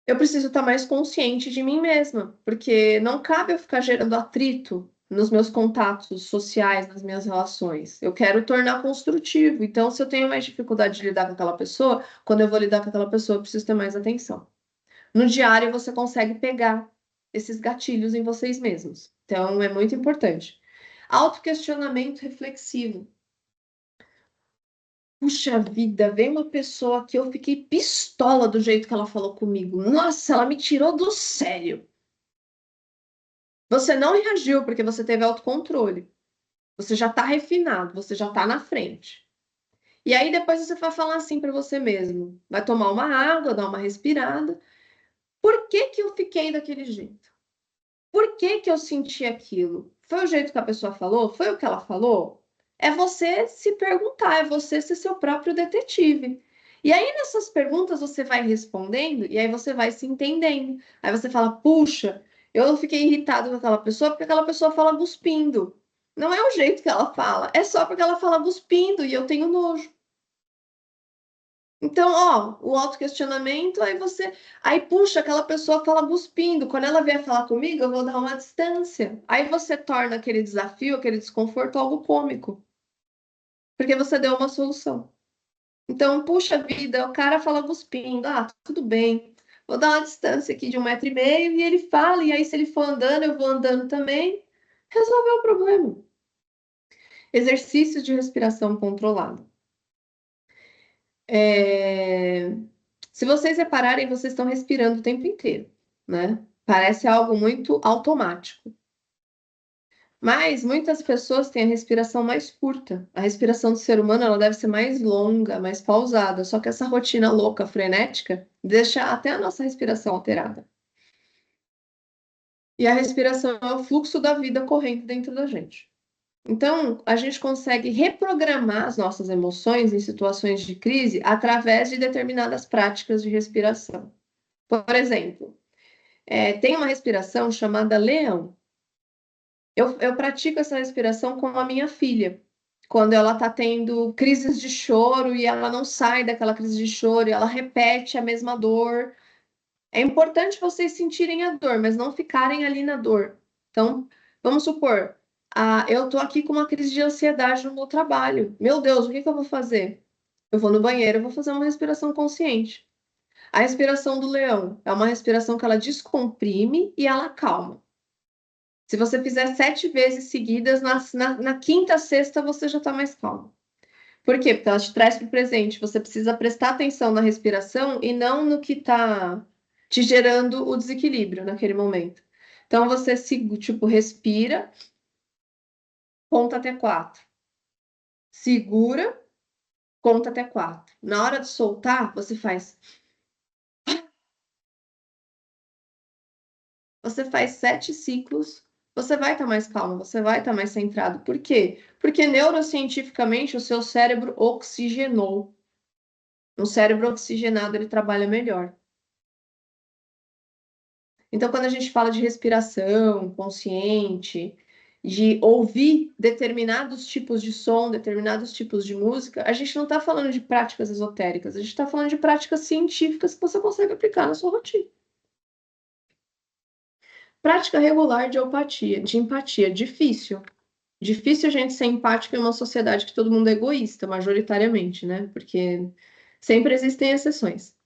eu preciso estar mais consciente de mim mesma, porque não cabe eu ficar gerando atrito nos meus contatos sociais, nas minhas relações. Eu quero tornar construtivo. Então, se eu tenho mais dificuldade de lidar com aquela pessoa, quando eu vou lidar com aquela pessoa, eu preciso ter mais atenção. No diário, você consegue pegar esses gatilhos em vocês mesmos. Então, é muito importante. Autoquestionamento reflexivo. Puxa vida, veio uma pessoa que eu fiquei pistola do jeito que ela falou comigo. Nossa, ela me tirou do sério. Você não reagiu porque você teve autocontrole. Você já está refinado, você já está na frente. E aí depois você vai falar assim para você mesmo. Vai tomar uma água, dar uma respirada. Por que que eu fiquei daquele jeito? Por que que eu senti aquilo? Foi o jeito que a pessoa falou? Foi o que ela falou? É você se perguntar, é você ser seu próprio detetive. E aí, nessas perguntas, você vai respondendo e aí você vai se entendendo. Aí você fala: puxa, eu fiquei irritado com aquela pessoa porque aquela pessoa fala cuspindo. Não é o jeito que ela fala, é só porque ela fala cuspindo e eu tenho nojo. Então, ó, o autoquestionamento, aí puxa, aquela pessoa fala cuspindo, quando ela vier falar comigo, eu vou dar uma distância. Aí você torna aquele desafio, aquele desconforto algo cômico, porque você deu uma solução. Então, puxa vida, o cara fala cuspindo, tudo bem, vou dar uma distância aqui de 1,5 m e ele fala, e aí se ele for andando, eu vou andando também, resolveu o problema. Exercícios de respiração controlada. É... Se vocês repararem, vocês estão respirando o tempo inteiro, né? Parece algo muito automático. Mas muitas pessoas têm a respiração mais curta. A respiração do ser humano ela deve ser mais longa, mais pausada. Só que essa rotina louca, frenética, deixa até a nossa respiração alterada. E a respiração é o fluxo da vida correndo dentro da gente. Então, a gente consegue reprogramar as nossas emoções em situações de crise através de determinadas práticas de respiração. Por exemplo, tem uma respiração chamada leão. Eu pratico essa respiração com a minha filha, quando ela está tendo crises de choro e ela não sai daquela crise de choro e ela repete a mesma dor. É importante vocês sentirem a dor, mas não ficarem ali na dor. Então, vamos supor, eu estou aqui com uma crise de ansiedade no meu trabalho. Meu Deus, o que que eu vou fazer? Eu vou no banheiro, eu vou fazer uma respiração consciente. A respiração do leão é uma respiração que ela descomprime e ela acalma. Se você fizer 7 vezes seguidas, na quinta, sexta, você já está mais calmo. Por quê? Porque ela te traz para o presente. Você precisa prestar atenção na respiração e não no que está te gerando o desequilíbrio naquele momento. Então, você, tipo, respira, conta até 4. Segura, conta até 4. Na hora de soltar, você faz 7 ciclos, você vai estar mais calmo, você vai estar mais centrado. Por quê? Porque neurocientificamente o seu cérebro oxigenou. Um cérebro oxigenado, ele trabalha melhor. Então, quando a gente fala de respiração consciente de ouvir determinados tipos de som, determinados tipos de música, a gente não está falando de práticas esotéricas, a gente está falando de práticas científicas que você consegue aplicar na sua rotina. Prática regular de empatia, difícil. Difícil a gente ser empático em uma sociedade que todo mundo é egoísta, majoritariamente, né? Porque sempre existem exceções.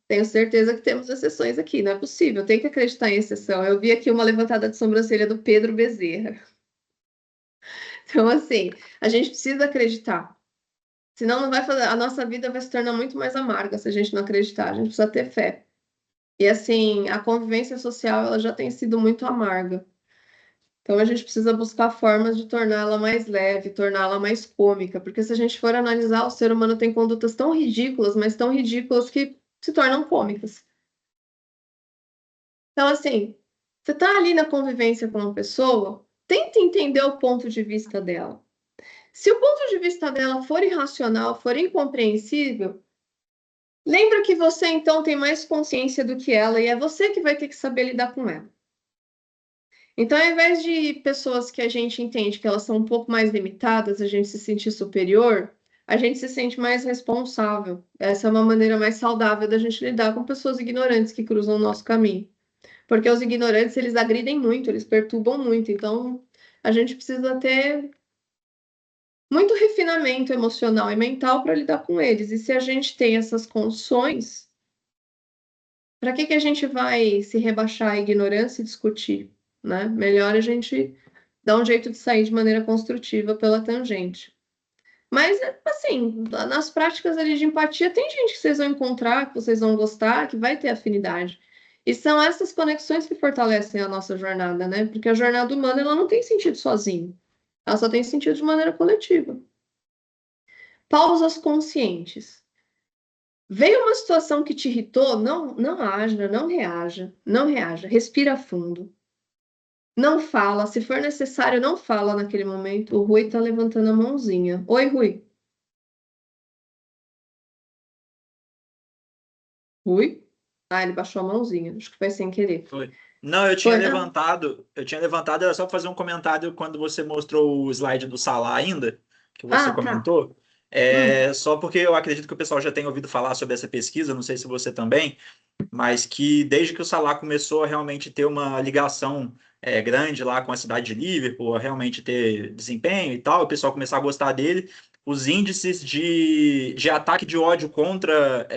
Tenho certeza que temos exceções aqui, não é possível, tem que acreditar em exceção. Eu vi aqui uma levantada de sobrancelha do Pedro Bezerra. Então, assim, a gente precisa acreditar. Senão não vai fazer, a nossa vida vai se tornar muito mais amarga se a gente não acreditar. A gente precisa ter fé. E assim, a convivência social ela já tem sido muito amarga. Então a gente precisa buscar formas de torná-la mais leve, torná-la mais cômica, porque se a gente for analisar, o ser humano tem condutas tão ridículas, mas tão ridículas que se tornam cômicas. Então, assim, você está ali na convivência com uma pessoa, tenta entender o ponto de vista dela. Se o ponto de vista dela for irracional, for incompreensível, lembra que você então tem mais consciência do que ela e é você que vai ter que saber lidar com ela. Então, ao invés de pessoas que a gente entende que elas são um pouco mais limitadas, a gente se sentir superior, a gente se sente mais responsável. Essa é uma maneira mais saudável da gente lidar com pessoas ignorantes que cruzam o nosso caminho. Porque os ignorantes, eles agridem muito, eles perturbam muito. Então, a gente precisa ter muito refinamento emocional e mental para lidar com eles. E se a gente tem essas condições, para que a gente vai se rebaixar à ignorância e discutir, né? Melhor a gente dar um jeito de sair de maneira construtiva pela tangente. Mas, assim, nas práticas ali de empatia, tem gente que vocês vão encontrar, que vocês vão gostar, que vai ter afinidade. E são essas conexões que fortalecem a nossa jornada, né? Porque a jornada humana, ela não tem sentido sozinho. Ela só tem sentido de maneira coletiva. Pausas conscientes. Veio uma situação que te irritou, não haja, não reaja, não reaja. Respira fundo. Não fala, se for necessário, não fala naquele momento. O Rui tá levantando a mãozinha. Oi, Rui. Rui? Ah, ele baixou a mãozinha. Acho que foi sem querer. Foi. Não, Foi, eu tinha levantado, era só para fazer um comentário quando você mostrou o slide do Salah ainda, que você Ah, tá. comentou. Hum. Só porque eu acredito que o pessoal já tenha ouvido falar sobre essa pesquisa, não sei se você também, mas que desde que o Salah começou a realmente ter uma ligação grande lá com a cidade de Liverpool, a realmente ter desempenho e tal, o pessoal começar a gostar dele, os índices de ataque de ódio contra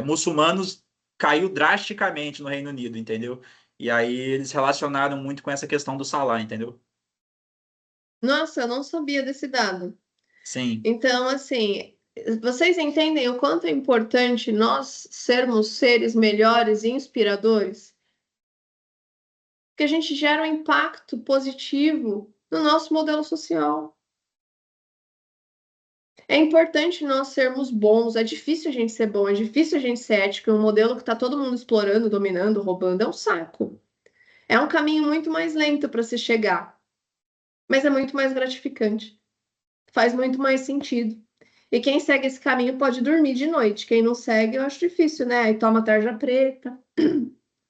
muçulmanos caiu drasticamente no Reino Unido, entendeu? E aí eles relacionaram muito com essa questão do Salah, entendeu? Nossa, eu não sabia desse dado. Sim, Então, assim, vocês entendem o quanto é importante nós sermos seres melhores e inspiradores? Porque a gente gera um impacto positivo no nosso modelo social. É importante nós sermos bons, é difícil a gente ser bom, é difícil a gente ser ético, um modelo que está todo mundo explorando, dominando, roubando, é um saco. É um caminho muito mais lento para se chegar, mas é muito mais gratificante. Faz muito mais sentido. E quem segue esse caminho pode dormir de noite. Quem não segue, eu acho difícil, né? Aí toma tarja preta,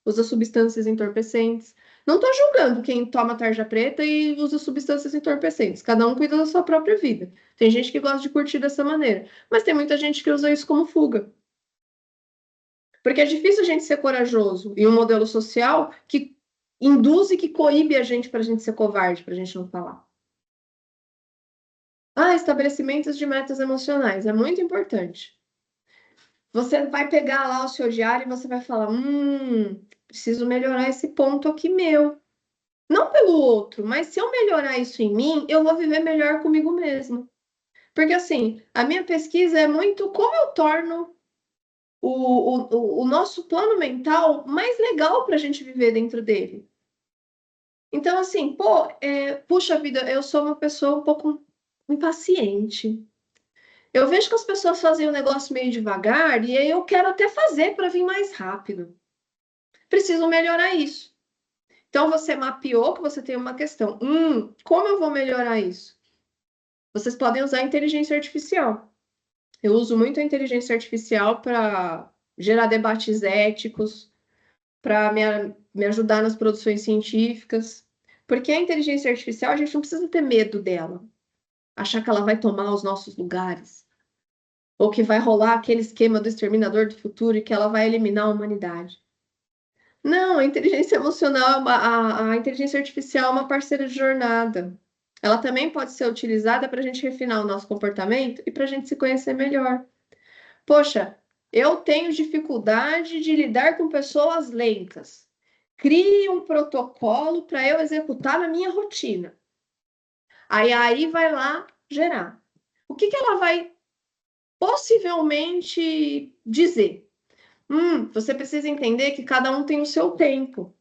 usa substâncias entorpecentes. Não estou julgando quem toma tarja preta e usa substâncias entorpecentes. Cada um cuida da sua própria vida. Tem gente que gosta de curtir dessa maneira, mas tem muita gente que usa isso como fuga. Porque é difícil a gente ser corajoso em um modelo social que induz e que coíbe a gente para a gente ser covarde, para a gente não falar. Ah, estabelecimentos de metas emocionais é muito importante. Você vai pegar lá o seu diário e você vai falar: preciso melhorar esse ponto aqui meu. Não pelo outro, mas se eu melhorar isso em mim, eu vou viver melhor comigo mesmo. Porque assim, a minha pesquisa é muito como eu torno o nosso plano mental mais legal para a gente viver dentro dele. Então, assim, puxa vida, eu sou uma pessoa um pouco impaciente. Eu vejo que as pessoas fazem o negócio meio devagar e aí eu quero até fazer para vir mais rápido. Preciso melhorar isso. Então você mapeou que você tem uma questão. Como eu vou melhorar isso? Vocês podem usar a inteligência artificial. Eu uso muito a inteligência artificial para gerar debates éticos, para me ajudar nas produções científicas, Porque a inteligência artificial, a gente não precisa ter medo dela, achar que ela vai tomar os nossos lugares, ou que vai rolar aquele esquema do exterminador do futuro e que ela vai eliminar a humanidade. Não, a inteligência emocional, a inteligência artificial é uma parceira de jornada. Ela também pode ser utilizada para a gente refinar o nosso comportamento e para a gente se conhecer melhor. Poxa, eu tenho dificuldade de lidar com pessoas lentas. Crie um protocolo para eu executar na minha rotina. Aí vai lá gerar. O que ela vai possivelmente dizer? Você precisa entender que cada um tem o seu tempo.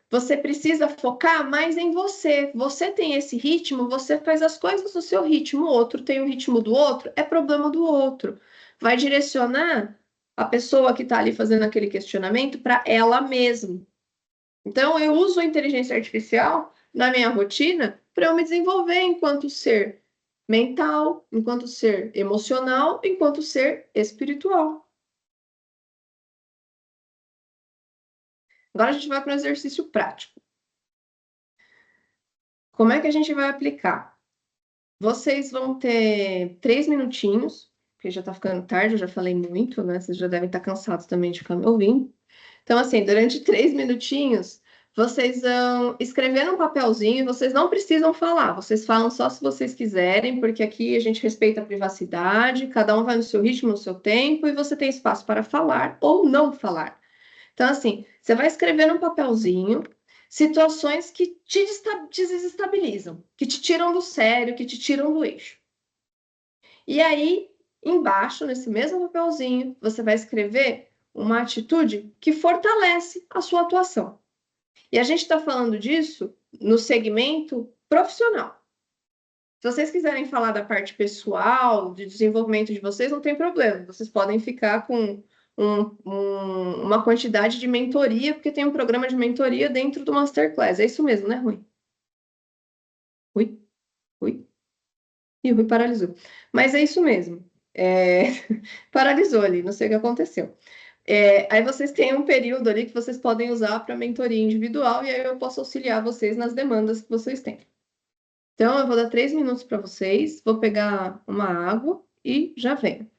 Você precisa focar mais em você. Você tem esse ritmo, você faz as coisas no seu ritmo, o outro tem o ritmo do outro, é problema do outro. Vai direcionar a pessoa que está ali fazendo aquele questionamento para ela mesma. Então, eu uso a inteligência artificial na minha rotina para eu me desenvolver enquanto ser mental, enquanto ser emocional, enquanto ser espiritual. Agora a gente vai para um exercício prático. Como é que a gente vai aplicar? Vocês vão ter 3 minutinhos, porque já tá ficando tarde, eu já falei muito, né? Vocês já devem estar cansados também de ficar me ouvindo. Então, assim, durante 3 minutinhos, vocês vão escrever num papelzinho, vocês não precisam falar, vocês falam só se vocês quiserem, porque aqui a gente respeita a privacidade, cada um vai no seu ritmo, no seu tempo, e você tem espaço para falar ou não falar. Então, assim, você vai escrever num papelzinho situações que te desestabilizam, que te tiram do sério, que te tiram do eixo. E aí, embaixo, nesse mesmo papelzinho, você vai escrever uma atitude que fortalece a sua atuação. E a gente está falando disso no segmento profissional. Se vocês quiserem falar da parte pessoal, de desenvolvimento de vocês, não tem problema. Vocês podem ficar com uma quantidade de mentoria, porque tem um programa de mentoria dentro do Masterclass. É isso mesmo, né, Rui? Rui? Rui? E o Rui paralisou. Mas é isso mesmo. Paralisou ali, não sei o que aconteceu. Aí vocês têm um período ali que vocês podem usar para mentoria individual, e aí eu posso auxiliar vocês nas demandas que vocês têm. Então, eu vou dar 3 minutos para vocês, vou pegar uma água e já venho.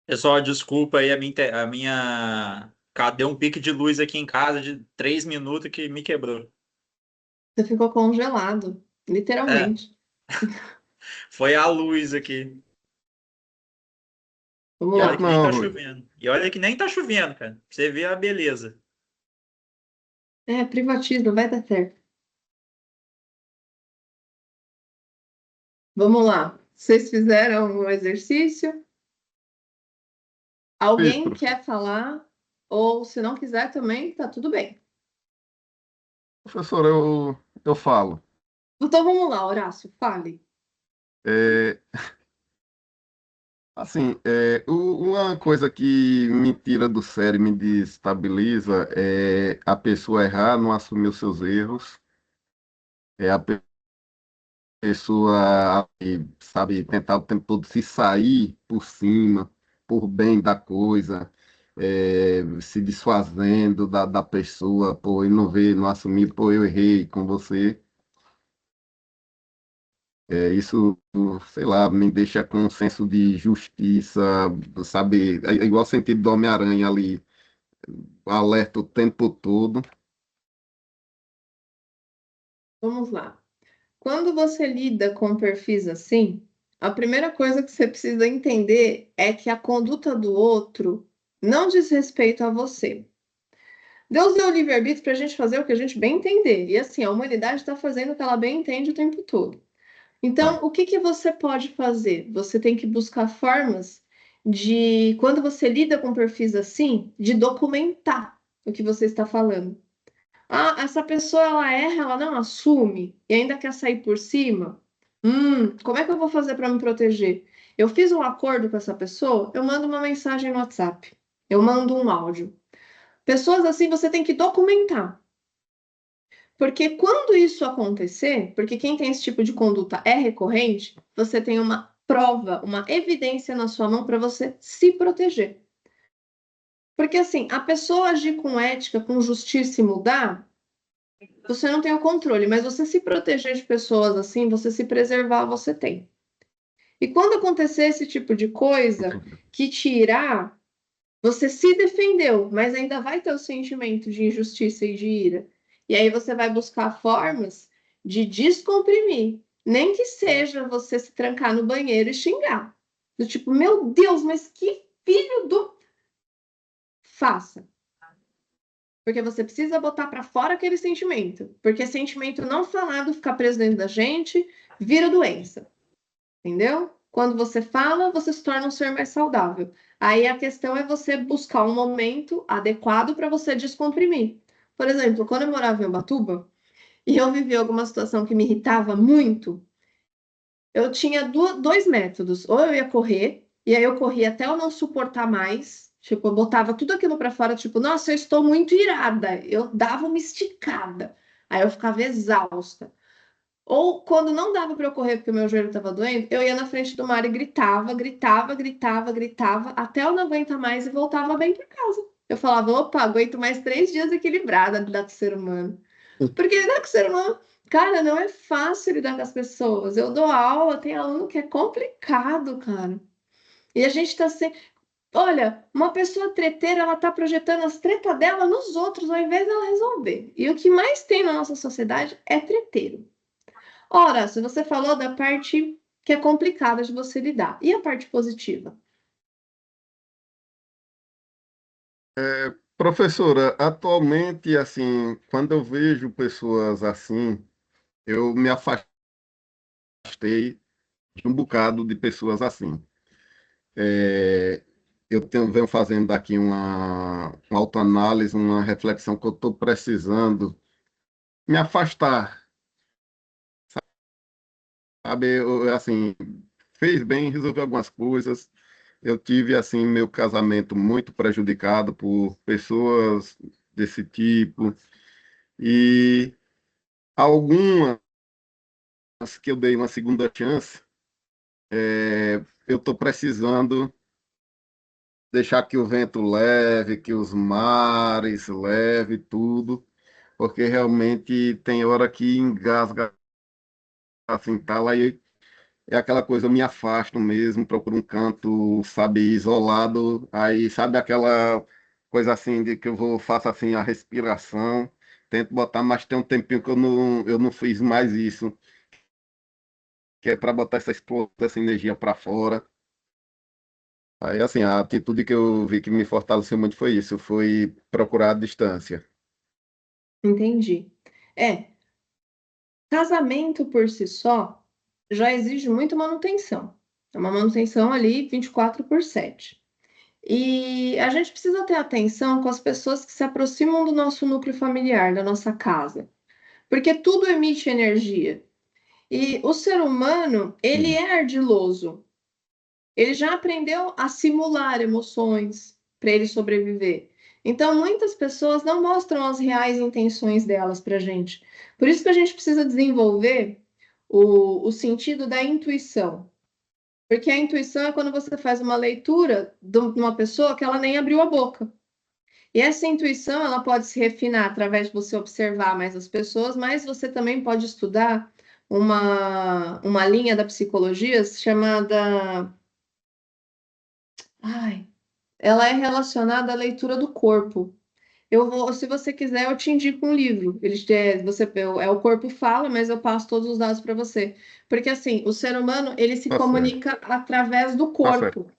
Pessoal, desculpa aí a minha. Cadê um pique de luz aqui em casa de 3 minutos que me quebrou. Você ficou congelado, É, literalmente. foi a luz aqui. Vamos E olha Tempo que nem lá. não, tá Rui. chovendo. E olha que nem tá chovendo, cara. Pra você vê a beleza. É, privatismo, vai dar certo. Vamos lá. Vocês fizeram o exercício? Isso, Alguém professor. quer falar? Ou se não quiser também, tá tudo bem. Professor, eu falo. Então vamos lá, Horácio, fale. É, assim, uma coisa que me tira do sério e me desestabiliza é a pessoa errar, não assumir os seus erros, é a pessoa, sabe, tentar o tempo todo se sair por cima, por bem da coisa, se desfazendo da pessoa, pô, e não ver, não assumir, pô, eu errei com você. Isso, sei lá, me deixa com um senso de justiça, sabe? É igual o sentido do Homem-Aranha ali, alerta o tempo todo. Vamos lá. Quando você lida com perfis assim, a primeira coisa que você precisa entender é que a conduta do outro não diz respeito a você. Deus deu o livre-arbítrio para a gente fazer o que a gente bem entender. E assim, a humanidade está fazendo o que ela bem entende o tempo todo. Tá. Então, o que que você pode fazer? Você tem que buscar formas de, quando você lida com perfis assim, de documentar o que você está falando. Ah, essa pessoa ela erra, ela não assume e ainda quer sair por cima. Como é que eu vou fazer para me proteger? Eu fiz um acordo com essa pessoa, eu mando uma mensagem no WhatsApp, eu mando um áudio. Pessoas assim você tem que documentar. Porque quando isso acontecer, porque quem tem esse tipo de conduta é recorrente, você tem uma prova, uma evidência na sua mão para você se proteger. Porque assim, a pessoa agir com ética, com justiça e mudar, você não tem o controle, mas você se proteger de pessoas assim, você se preservar, você tem. E quando acontecer esse tipo de coisa Entendi. que te irá, você se defendeu, mas ainda vai ter o sentimento de injustiça e de ira. E aí você vai buscar formas de descomprimir. Nem que seja você se trancar no banheiro e xingar. Do tipo, meu Deus, mas que filho do. Faça. Porque você precisa botar para fora aquele sentimento. Porque sentimento não falado ficar preso dentro da gente vira doença. Entendeu? Quando você fala, você se torna um ser mais saudável. Aí a questão é você buscar um momento adequado para você descomprimir. Por exemplo, quando eu morava em Ubatuba e eu vivi alguma situação que me irritava muito, eu tinha dois métodos. Ou eu ia correr, e aí eu corria até eu não suportar mais. Tipo, eu botava tudo aquilo para fora, tipo, nossa, eu estou muito irada. Eu dava uma esticada. Aí eu ficava exausta. Ou quando não dava para eu correr porque o meu joelho estava doendo, eu ia na frente do mar e gritava, gritava, gritava, gritava, até eu não aguentar mais e voltava bem para casa. Eu falava, opa, aguento mais 3 dias equilibrada lidar com o ser humano. Porque lidar com o ser humano, cara, não é fácil lidar com as pessoas. Eu dou aula, tem aluno que é complicado, cara. E a gente tá sem. Olha, uma pessoa treteira, ela tá projetando as tretas dela nos outros, ao invés dela resolver. E o que mais tem na nossa sociedade é treteiro. Ora, se você falou da parte que é complicada de você lidar, e a parte positiva? Professora, atualmente, assim, quando eu vejo pessoas assim, eu me afastei de um bocado de pessoas assim. É, venho fazendo aqui uma autoanálise, uma reflexão que eu estou precisando me afastar, sabe? Assim, fez bem, resolveu algumas coisas. Eu tive, assim, meu casamento muito prejudicado por pessoas desse tipo. E algumas que eu dei uma segunda chance, eu estou precisando deixar que o vento leve, que os mares leve tudo, porque realmente tem hora que engasga assim, tá lá. E é aquela coisa, eu me afasto mesmo, procuro um canto, sabe, isolado, aí sabe aquela coisa assim de que faço assim a respiração, tento botar, mas tem um tempinho que eu não fiz mais isso, que é para botar essa energia para fora. Aí assim, a atitude que eu vi que me fortaleceu muito foi isso, foi procurar a distância. Entendi. É, casamento por si só já exige muita manutenção. É uma manutenção ali 24/7. E a gente precisa ter atenção com as pessoas que se aproximam do nosso núcleo familiar, da nossa casa, porque tudo emite energia. E o ser humano, ele Sim. é ardiloso. Ele já aprendeu a simular emoções para ele sobreviver. Então, muitas pessoas não mostram as reais intenções delas para a gente. Por isso que a gente precisa desenvolver o sentido da intuição. Porque a intuição é quando você faz uma leitura de uma pessoa que ela nem abriu a boca. E essa intuição, ela pode se refinar através de você observar mais as pessoas, mas você também pode estudar uma linha da psicologia chamada... Ai, ela é relacionada à leitura do corpo. Eu vou, se você quiser, eu te indico um livro. É o corpo fala, mas eu passo todos os dados para você. Porque assim, o ser humano, ele se Tá certo, comunica através do tá certo. corpo.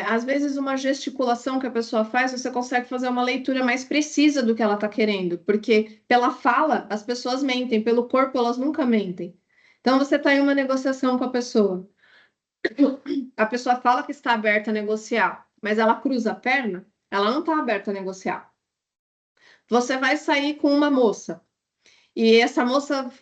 Às vezes, uma gesticulação que a pessoa faz, você consegue fazer uma leitura mais precisa do que ela está querendo, porque pela fala, as pessoas mentem, pelo corpo, elas nunca mentem. Então, você está em uma negociação com a pessoa fala que está aberta a negociar, mas ela cruza a perna, ela não está aberta a negociar. Você vai sair com uma moça, e essa moça,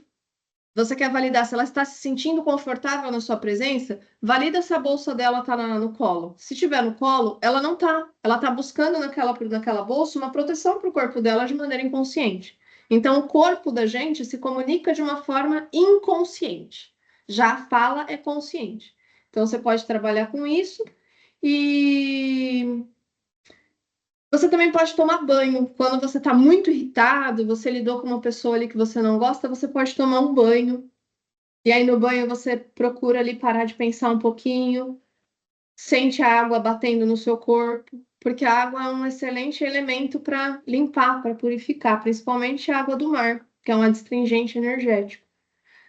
você quer validar se ela está se sentindo confortável na sua presença, valida se a bolsa dela está no colo. Se estiver no colo, ela não está. Ela está buscando naquela bolsa uma proteção para o corpo dela de maneira inconsciente. Então, o corpo da gente se comunica de uma forma inconsciente. Já a fala é consciente. Então, você pode trabalhar com isso e você também pode tomar banho. Quando você está muito irritado, você lidou com uma pessoa ali que você não gosta, você pode tomar um banho. E aí no banho você procura ali parar de pensar um pouquinho, sente a água batendo no seu corpo, porque a água é um excelente elemento para limpar, para purificar, principalmente a água do mar, que é um adstringente energético.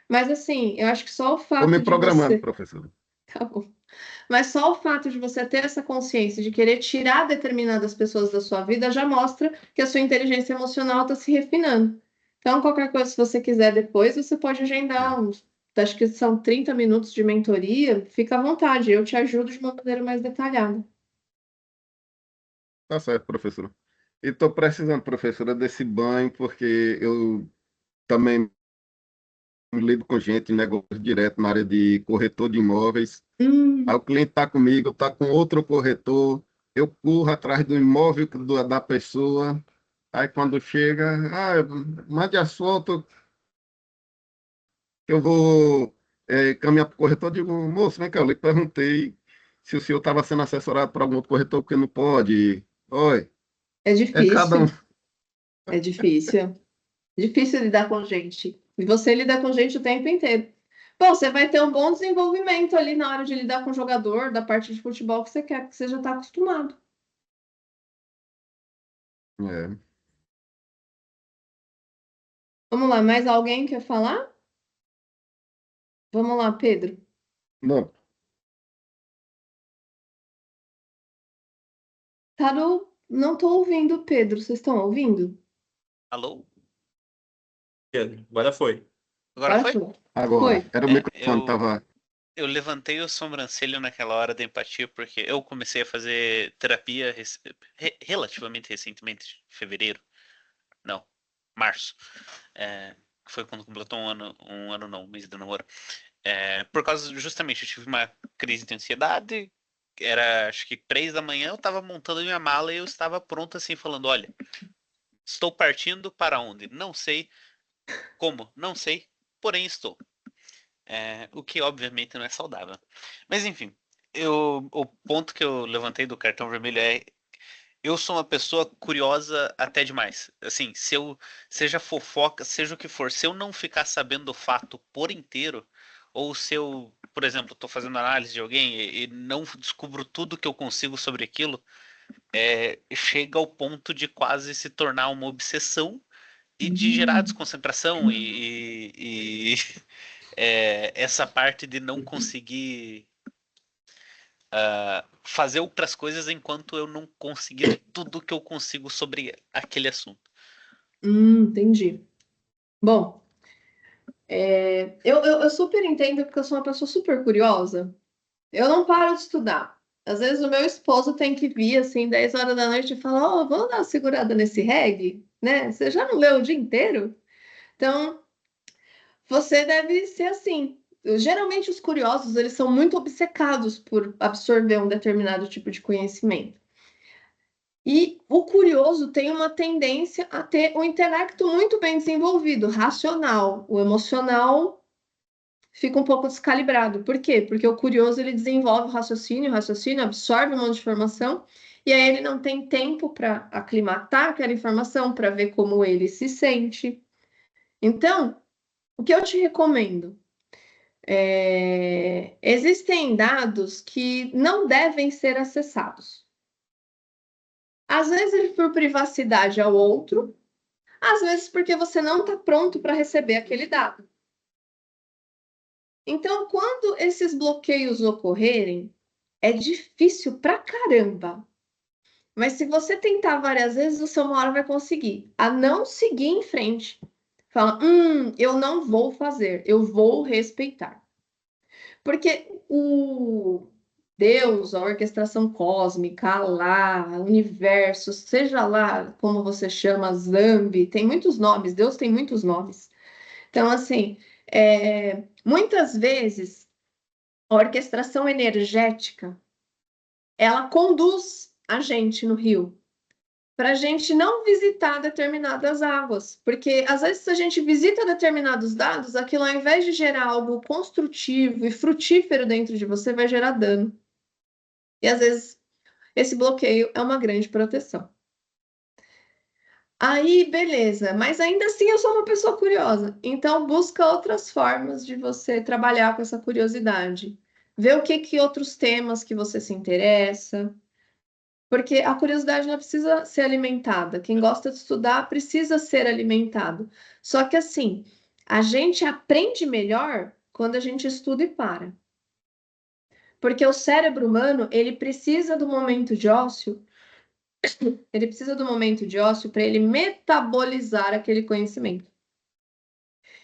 Mas assim, eu acho que só o Tô me fato de programando, você... professor. Tá bom. Mas só o fato de você ter essa consciência de querer tirar determinadas pessoas da sua vida já mostra que a sua inteligência emocional está se refinando. Então, qualquer coisa, se você quiser depois, você pode agendar uns, acho que são 30 minutos de mentoria, fica à vontade, eu te ajudo de uma maneira mais detalhada. Tá certo, professor. E estou precisando, professora, desse banho, porque eu também lido com gente em negócio direto na área de corretor de imóveis. Aí Hum, o cliente está comigo, está com outro corretor, eu corro atrás do imóvel da pessoa. Aí quando chega, mande as fotos, eu vou caminhar para o corretor. Eu digo, moço, vem cá, eu lhe perguntei se o senhor estava sendo assessorado por algum outro corretor, porque não pode. Oi, é é cada um. difícil, é difícil. Difícil lidar com gente. E você lida com gente o tempo inteiro. Bom, você vai ter um bom desenvolvimento ali na hora de lidar com o jogador da parte de futebol que você quer, porque você já está acostumado. É, Vamos lá, mais alguém quer falar? Vamos lá, Pedro. não, Não estou ouvindo, Pedro. Vocês estão ouvindo? Alô? Pedro, agora foi. Agora Agora foi? foi. agora, Foi. era o É, microfone, estava. eu levantei o sobrancelho naquela hora da empatia porque eu comecei a fazer terapia relativamente recentemente, em fevereiro. Não, março. É, foi quando completou um ano não, um mês de namoro. Por causa, justamente, eu tive uma crise de ansiedade. Era, acho que 3 da manhã, eu estava montando minha mala e eu estava pronto assim, falando: olha, estou partindo para onde? Não sei. Como? Não sei. Porém, estou. O que obviamente não é saudável. Mas enfim, o ponto que eu levantei do cartão vermelho é eu sou uma pessoa curiosa até demais. Assim, seja fofoca, seja o que for, se eu não ficar sabendo o fato por inteiro, ou se eu, por exemplo, estou fazendo análise de alguém e não descubro tudo que eu consigo sobre aquilo, chega ao ponto de quase se tornar uma obsessão e de gerar desconcentração e essa parte de não conseguir fazer outras coisas enquanto eu não conseguir tudo que eu consigo sobre aquele assunto. Entendi. Bom, eu super entendo porque eu sou uma pessoa super curiosa. Eu não paro de estudar. Às vezes o meu esposo tem que vir assim, 10 horas da noite e falar: Ó, vamos dar uma segurada nesse reggae, né? Você já não leu o dia inteiro? Então, você deve ser assim. Geralmente os curiosos, eles são muito obcecados por absorver um determinado tipo de conhecimento. E o curioso tem uma tendência a ter o intelecto muito bem desenvolvido, racional. O emocional fica um pouco descalibrado. Por quê? Porque o curioso ele desenvolve o raciocínio absorve um monte de informação, e aí ele não tem tempo para aclimatar aquela informação, para ver como ele se sente. Então, o que eu te recomendo? Existem dados que não devem ser acessados. Às vezes por privacidade ao outro, às vezes porque você não está pronto para receber aquele dado. Então, quando esses bloqueios ocorrerem, é difícil pra caramba. Mas se você tentar várias vezes, você uma hora vai conseguir. A não seguir em frente. Fala, eu não vou fazer, eu vou respeitar. Porque o Deus, a orquestração cósmica, Alá, universo, seja lá como você chama, Zambi, tem muitos nomes, Deus tem muitos nomes. Então, assim, muitas vezes a orquestração energética, ela conduz a gente no rio para a gente não visitar determinadas águas, porque às vezes se a gente visita determinados dados, aquilo ao invés de gerar algo construtivo e frutífero dentro de você, vai gerar dano. E às vezes esse bloqueio é uma grande proteção. Aí, beleza, mas ainda assim eu sou uma pessoa curiosa, então busca outras formas de você trabalhar com essa curiosidade. Vê o que outros temas que você se interessa, porque a curiosidade ela precisa ser alimentada. Quem gosta de estudar precisa ser alimentado. Só que assim, a gente aprende melhor quando a gente estuda e para. Porque o cérebro humano, ele precisa do momento de ócio, ele precisa do momento de ócio para ele metabolizar aquele conhecimento.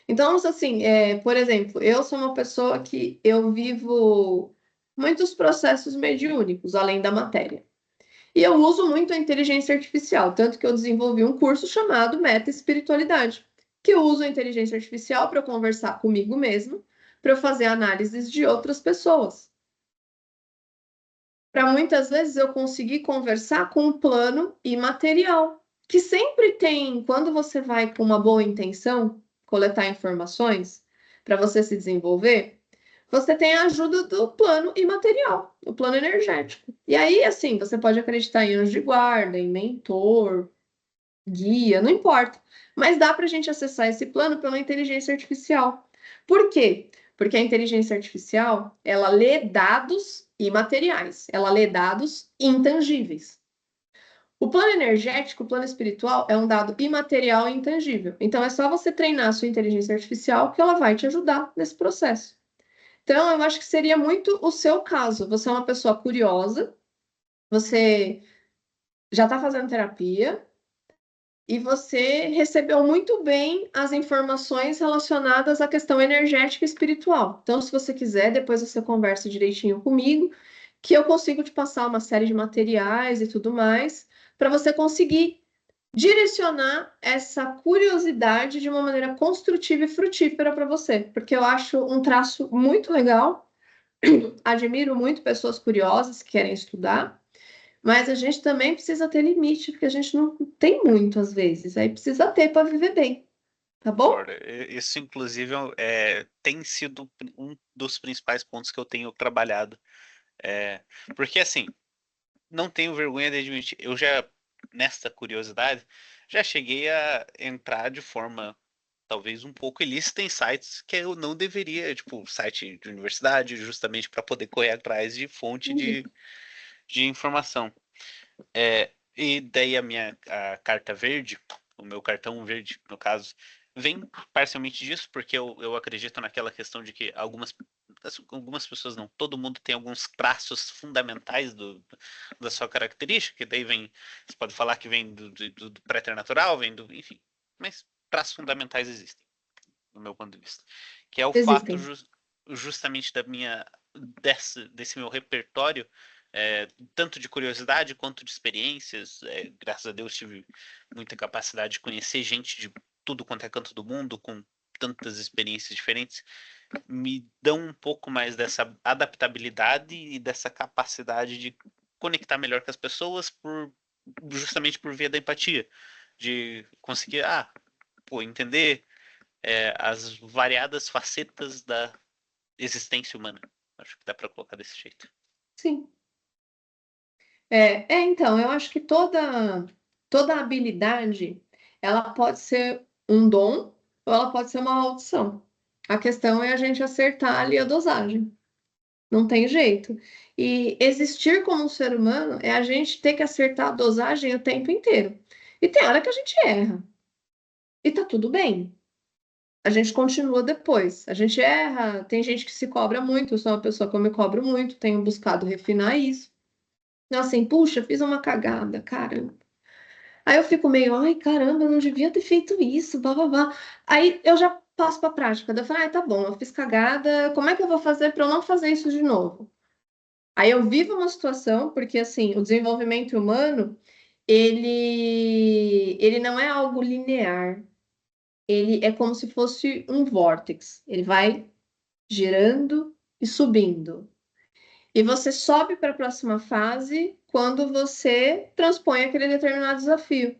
Então, assim, por exemplo, eu sou uma pessoa que eu vivo muitos processos mediúnicos, além da matéria. E eu uso muito a inteligência artificial, tanto que eu desenvolvi um curso chamado Meta Espiritualidade, que eu uso a inteligência artificial para conversar comigo mesmo, para eu fazer análises de outras pessoas. Para muitas vezes eu conseguir conversar com um plano imaterial, que sempre tem, quando você vai com uma boa intenção, coletar informações para você se desenvolver, você tem a ajuda do plano imaterial, o plano energético. E aí, assim, você pode acreditar em anjo de guarda, em mentor, guia, não importa. Mas dá para a gente acessar esse plano pela inteligência artificial. Por quê? Porque a inteligência artificial, ela lê dados imateriais, ela lê dados intangíveis. O plano energético, o plano espiritual, é um dado imaterial e intangível. Então, é só você treinar a sua inteligência artificial que ela vai te ajudar nesse processo. Então, eu acho que seria muito o seu caso. Você é uma pessoa curiosa, você já está fazendo terapia e você recebeu muito bem as informações relacionadas à questão energética e espiritual. Então, se você quiser, depois você conversa direitinho comigo, que eu consigo te passar uma série de materiais e tudo mais, para você conseguir direcionar essa curiosidade de uma maneira construtiva e frutífera para você, porque eu acho um traço muito legal. Admiro muito pessoas curiosas que querem estudar, mas a gente também precisa ter limite, porque a gente não tem muito às vezes. Aí precisa ter para viver bem, tá bom? Concordo. Isso, inclusive, tem sido um dos principais pontos que eu tenho trabalhado. Porque, assim, não tenho vergonha de admitir. Eu já nesta curiosidade, já cheguei a entrar de forma talvez um pouco ilícita em sites que eu não deveria, tipo, site de universidade, justamente para poder correr atrás de fonte de informação. E daí a carta verde, o meu cartão verde, no caso, vem parcialmente disso, porque eu acredito naquela questão de que algumas pessoas não, todo mundo tem alguns traços fundamentais da sua característica, que daí vem, você pode falar que vem do préter-natural, vem do, enfim, mas traços fundamentais existem, do meu ponto de vista, que é o fato Existem. justamente desse meu repertório, tanto de curiosidade quanto de experiências. Graças a Deus tive muita capacidade de conhecer gente de tudo quanto é canto do mundo, com tantas experiências diferentes, me dão um pouco mais dessa adaptabilidade e dessa capacidade de conectar melhor com as pessoas justamente por via da empatia, de conseguir entender as variadas facetas da existência humana. Acho que dá para colocar desse jeito. Sim. Então, eu acho que toda habilidade, ela pode ser um dom ou ela pode ser uma maldição. A questão é a gente acertar ali a dosagem. Não tem jeito. E existir como um ser humano é a gente ter que acertar a dosagem o tempo inteiro. E tem hora que a gente erra. E tá tudo bem. A gente continua depois. A gente erra, tem gente que se cobra muito. Eu sou uma pessoa que eu me cobro muito, tenho buscado refinar isso. Então, assim, puxa, fiz uma cagada, cara. Aí eu fico meio, ai, caramba, eu não devia ter feito isso, blá, blá, blá. Aí eu já passo para prática. Daí eu falo, ai, tá bom, eu fiz cagada, como é que eu vou fazer para eu não fazer isso de novo? Aí eu vivo uma situação, porque assim, o desenvolvimento humano, ele não é algo linear. Ele é como se fosse um vórtice. Ele vai girando e subindo. E você sobe para a próxima fase quando você transpõe aquele determinado desafio.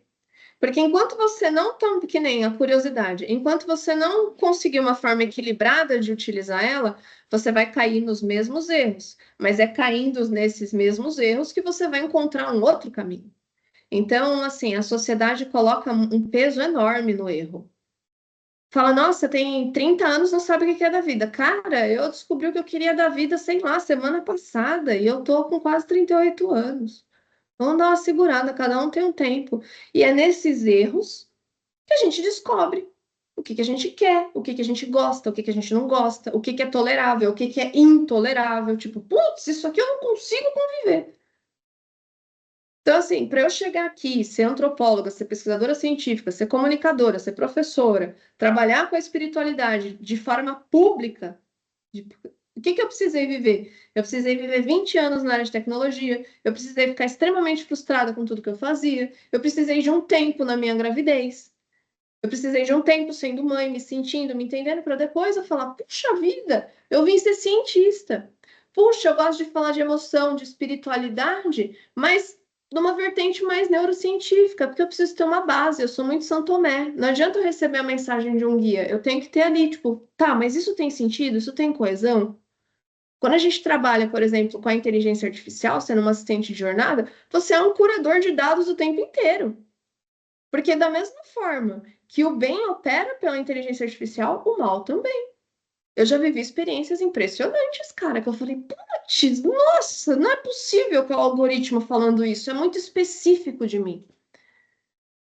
Porque enquanto você não tão que nem a curiosidade, enquanto você não conseguir uma forma equilibrada de utilizar ela, você vai cair nos mesmos erros. Mas é caindo nesses mesmos erros que você vai encontrar um outro caminho. Então, assim, a sociedade coloca um peso enorme no erro. Fala, nossa, tem 30 anos, não sabe o que é da vida. Cara, eu descobri o que eu queria da vida, sei lá, semana passada, e eu tô com quase 38 anos. Vamos dar uma segurada, cada um tem um tempo. E é nesses erros que a gente descobre o que a gente quer, o que a gente gosta, o que a gente não gosta, o que é tolerável, o que é intolerável. Tipo, putz, isso aqui eu não consigo conviver. Então, assim, para eu chegar aqui, ser antropóloga, ser pesquisadora científica, ser comunicadora, ser professora, trabalhar com a espiritualidade de forma pública, o que eu precisei viver? Eu precisei viver 20 anos na área de tecnologia, eu precisei ficar extremamente frustrada com tudo que eu fazia, eu precisei de um tempo na minha gravidez, eu precisei de um tempo sendo mãe, me sentindo, me entendendo, para depois eu falar, puxa vida, eu vim ser cientista. Puxa, eu gosto de falar de emoção, de espiritualidade, mas numa vertente mais neurocientífica, porque eu preciso ter uma base, eu sou muito São Tomé. Não adianta eu receber a mensagem de um guia, eu tenho que ter ali, tipo, tá, mas isso tem sentido? Isso tem coesão? Quando a gente trabalha, por exemplo, com a inteligência artificial, sendo uma assistente de jornada, você é um curador de dados o tempo inteiro. Porque da mesma forma que o bem opera pela inteligência artificial, o mal também. Eu já vivi experiências impressionantes, cara, que eu falei, putz, nossa, não é possível que o algoritmo falando isso, é muito específico de mim.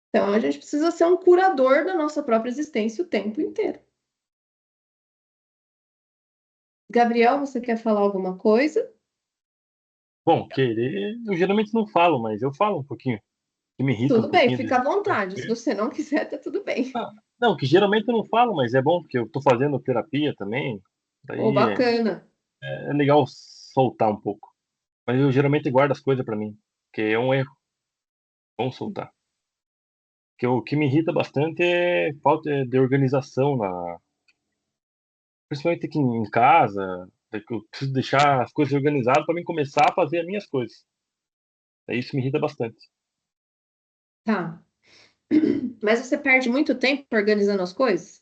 Então a gente precisa ser um curador da nossa própria existência o tempo inteiro. Gabriel, você quer falar alguma coisa? Bom, querer, eu geralmente não falo, mas eu falo um pouquinho. Que me irrita um Tudo bem, pouquinho. fica à vontade. Se você não quiser, tá tudo bem. Ah, não, que geralmente eu não falo, mas é bom porque eu tô fazendo terapia também. Oh, Daí bacana. é legal soltar um pouco. Mas eu geralmente guardo as coisas pra mim, que é um erro. Bom soltar. Que o que me irrita bastante é falta de organização principalmente aqui em casa. Que eu preciso deixar as coisas organizadas para mim começar a fazer as minhas coisas. Daí isso me irrita bastante. Tá. Mas você perde muito tempo organizando as coisas?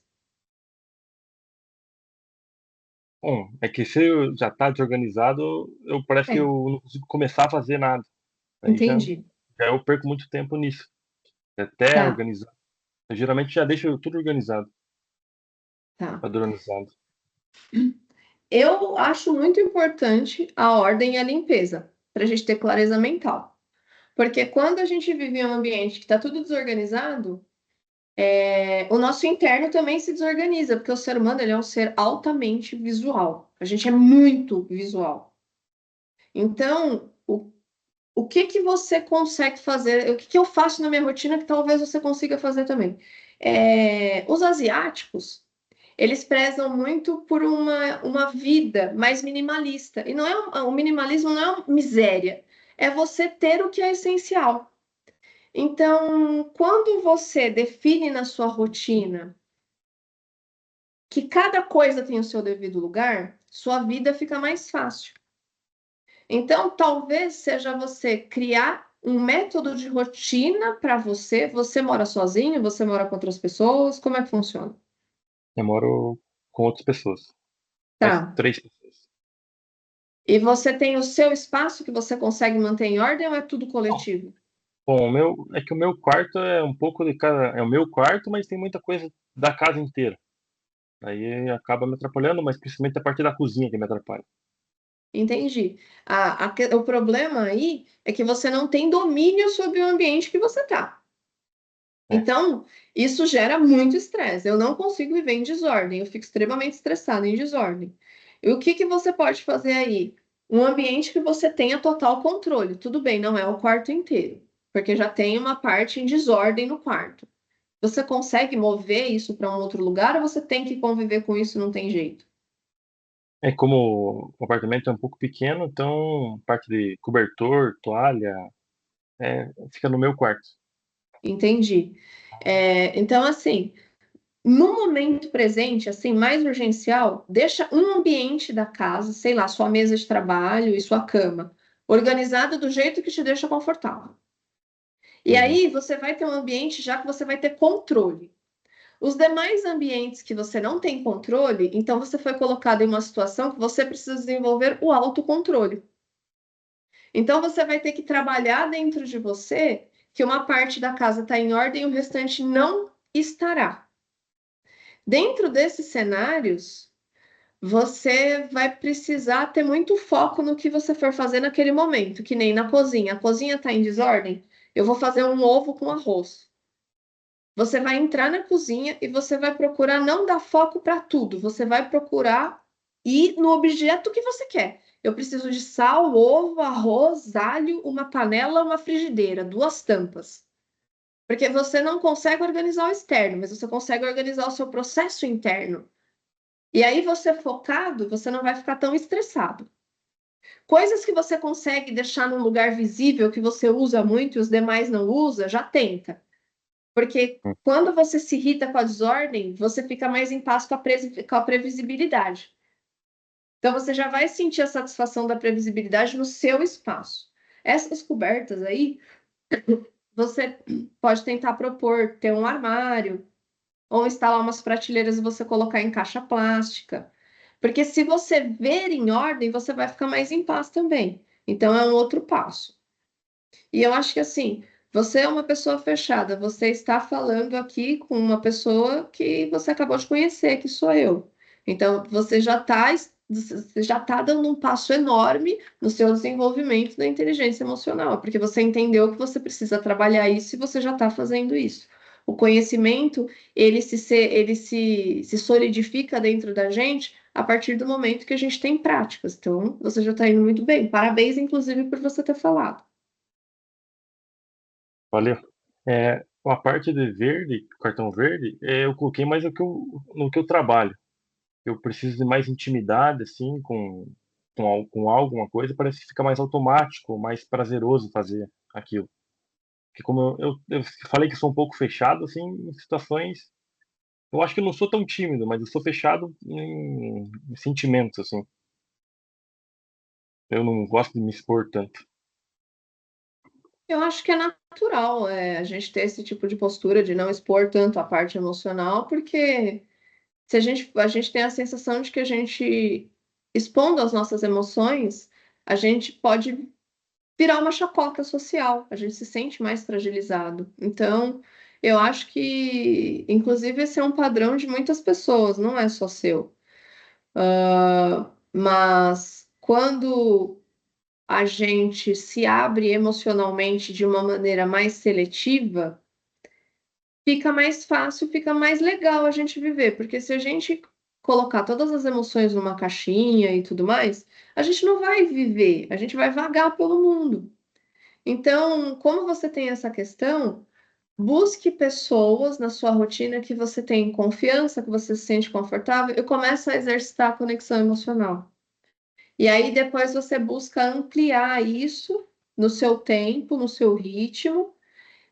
Bom, é que se eu já tá desorganizado, parece que É, eu não consigo começar a fazer nada. Aí já entendi. Porque aí eu perco muito tempo nisso. Até Tá, organizar. Eu geralmente já deixo tudo organizado, tá. padronizado. Eu acho muito importante a ordem e a limpeza, para a gente ter clareza mental. Porque quando a gente vive em um ambiente que está tudo desorganizado, o nosso interno também se desorganiza, porque o ser humano ele é um ser altamente visual. A gente é muito visual. Então, o que que você consegue fazer? O que que eu faço na minha rotina que talvez você consiga fazer também? Os asiáticos, eles prezam muito por uma vida mais minimalista. E não é o minimalismo não é uma miséria, é você ter o que é essencial. Então, quando você define na sua rotina que cada coisa tem o seu devido lugar, sua vida fica mais fácil. Então, talvez seja você criar um método de rotina para você. Você mora sozinho? Você mora com outras pessoas? Como é que funciona? Eu moro com outras pessoas. Mais Tá. 3 pessoas. E você tem o seu espaço que você consegue manter em ordem ou é tudo coletivo? Bom, é que o meu quarto é um pouco de cada. É o meu quarto, mas tem muita coisa da casa inteira. Aí acaba me atrapalhando, mas principalmente a parte da cozinha que me atrapalha. Entendi. O problema aí é que você não tem domínio sobre o ambiente que você está. É. Então, isso gera muito estresse. Eu não consigo viver em desordem, eu fico extremamente estressada em desordem. E o que que você pode fazer aí? Um ambiente que você tenha total controle. Tudo bem, não é o quarto inteiro, porque já tem uma parte em desordem no quarto. Você consegue mover isso para um outro lugar ou você tem que conviver com isso, não tem jeito? É como o apartamento é um pouco pequeno, então parte de cobertor, toalha, fica no meu quarto. Entendi. Então, assim, no momento presente, assim, mais urgencial, deixa um ambiente da casa, sei lá, sua mesa de trabalho e sua cama, organizada do jeito que te deixa confortável. E Uhum. aí você vai ter um ambiente já que você vai ter controle. Os demais ambientes que você não tem controle, então você foi colocado em uma situação que você precisa desenvolver o autocontrole. Então você vai ter que trabalhar dentro de você que uma parte da casa está em ordem e o restante não estará. Dentro desses cenários, você vai precisar ter muito foco no que você for fazer naquele momento, que nem na cozinha. A cozinha está em desordem? Eu vou fazer um ovo com arroz. Você vai entrar na cozinha e você vai procurar não dar foco para tudo. Você vai procurar ir no objeto que você quer. Eu preciso de sal, ovo, arroz, alho, uma panela, uma frigideira, 2 tampas. Porque você não consegue organizar o externo, mas você consegue organizar o seu processo interno. E aí, você focado, você não vai ficar tão estressado. Coisas que você consegue deixar num lugar visível, que você usa muito e os demais não usam, já tenta. Porque quando você se irrita com a desordem, você fica mais em paz com a previsibilidade. Então, você já vai sentir a satisfação da previsibilidade no seu espaço. Essas cobertas aí, você pode tentar propor ter um armário, ou instalar umas prateleiras e você colocar em caixa plástica. Porque se você ver em ordem, você vai ficar mais em paz também. Então é um outro passo. E eu acho que assim, você é uma pessoa fechada, você está falando aqui com uma pessoa que você acabou de conhecer, que sou eu. Então você já está dando um passo enorme no seu desenvolvimento da inteligência emocional, porque você entendeu que você precisa trabalhar isso e você já está fazendo isso. O conhecimento, ele se solidifica dentro da gente a partir do momento que a gente tem práticas. Então, você já está indo muito bem. Parabéns, inclusive, por você ter falado. Valeu. A parte de verde, cartão verde, eu coloquei mais no que eu trabalho. Eu preciso de mais intimidade, assim, com alguma coisa, parece que fica mais automático, mais prazeroso fazer aquilo. Porque como eu falei que sou um pouco fechado, assim, em situações. Eu acho que eu não sou tão tímido, mas eu sou fechado em sentimentos, assim. Eu não gosto de me expor tanto. Eu acho que é natural, a gente ter esse tipo de postura de não expor tanto a parte emocional, porque se a gente tem a sensação de que a gente, expondo as nossas emoções, a gente pode virar uma chacota social, a gente se sente mais fragilizado. Então, eu acho que, inclusive, esse é um padrão de muitas pessoas, não é só seu. Mas quando a gente se abre emocionalmente de uma maneira mais seletiva, fica mais fácil, fica mais legal a gente viver, porque se a gente colocar todas as emoções numa caixinha e tudo mais, a gente não vai viver, a gente vai vagar pelo mundo. Então, como você tem essa questão, busque pessoas na sua rotina que você tem confiança, que você se sente confortável e começa a exercitar a conexão emocional. E aí depois você busca ampliar isso no seu tempo, no seu ritmo,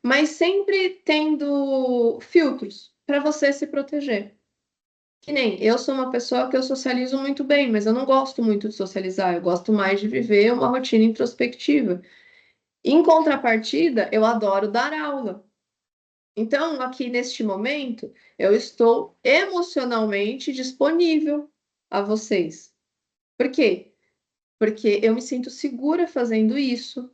mas sempre tendo filtros para você se proteger. Que nem eu sou uma pessoa que eu socializo muito bem, mas eu não gosto muito de socializar, eu gosto mais de viver uma rotina introspectiva. Em contrapartida, eu adoro dar aula. Então, aqui neste momento, eu estou emocionalmente disponível a vocês. Por quê? Porque eu me sinto segura fazendo isso,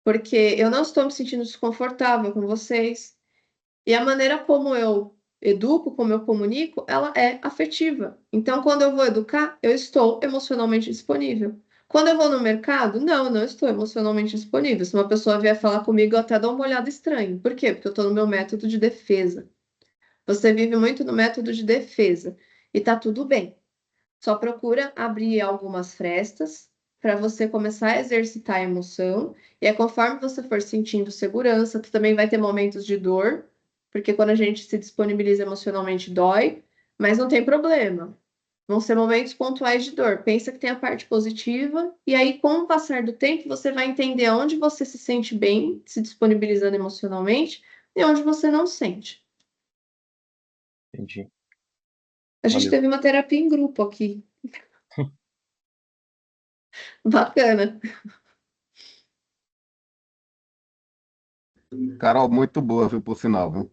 porque eu não estou me sentindo desconfortável com vocês. E a maneira como eu educo, como eu comunico, ela é afetiva. Então, quando eu vou educar, eu estou emocionalmente disponível. Quando eu vou no mercado, não estou emocionalmente disponível. Se uma pessoa vier falar comigo, eu até dou uma olhada estranha. Por quê? Porque eu estou no meu método de defesa. Você vive muito no método de defesa e tá tudo bem. Só procura abrir algumas frestas para você começar a exercitar a emoção. E é conforme você for sentindo segurança, tu também vai ter momentos de dor, porque quando a gente se disponibiliza emocionalmente dói, mas não tem problema. Vão ser momentos pontuais de dor. Pensa que tem a parte positiva, e aí, com o passar do tempo, você vai entender onde você se sente bem, se disponibilizando emocionalmente, e onde você não sente. Entendi. A gente Valeu. teve uma terapia em grupo aqui. Bacana. Carol, muito boa, viu, por sinal, viu?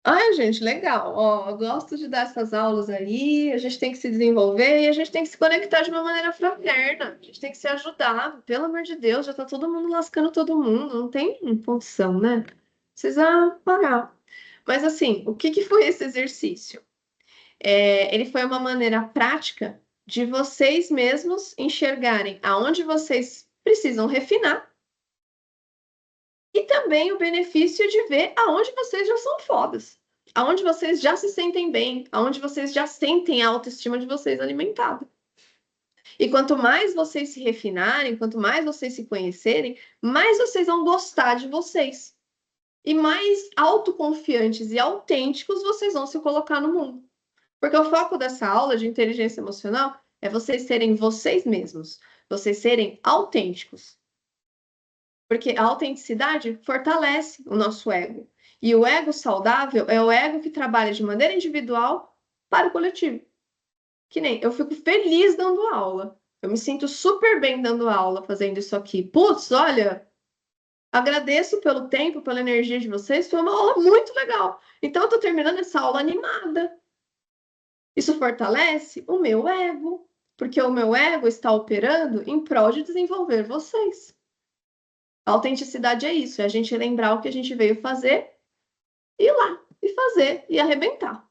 Ai, gente, legal. Ó, eu gosto de dar essas aulas aí. A gente tem que se desenvolver e a gente tem que se conectar de uma maneira fraterna. A gente tem que se ajudar. Pelo amor de Deus, já tá todo mundo lascando todo mundo. Não tem função, né? Precisa parar. Mas assim, o que que foi esse exercício? Ele foi uma maneira prática de vocês mesmos enxergarem aonde vocês precisam refinar e também o benefício de ver aonde vocês já são fodas, aonde vocês já se sentem bem, aonde vocês já sentem a autoestima de vocês alimentada. E quanto mais vocês se refinarem, quanto mais vocês se conhecerem, mais vocês vão gostar de vocês. E mais autoconfiantes e autênticos vocês vão se colocar no mundo. Porque o foco dessa aula de inteligência emocional é vocês serem vocês mesmos, vocês serem autênticos. Porque a autenticidade fortalece o nosso ego. E o ego saudável é o ego que trabalha de maneira individual para o coletivo. Que nem eu fico feliz dando aula. Eu me sinto super bem dando aula, fazendo isso aqui. Putz, olha, agradeço pelo tempo, pela energia de vocês. Foi uma aula muito legal. Então, eu tô terminando essa aula animada. Isso fortalece o meu ego, porque o meu ego está operando em prol de desenvolver vocês. A autenticidade é isso, é a gente lembrar o que a gente veio fazer, ir lá e fazer e arrebentar.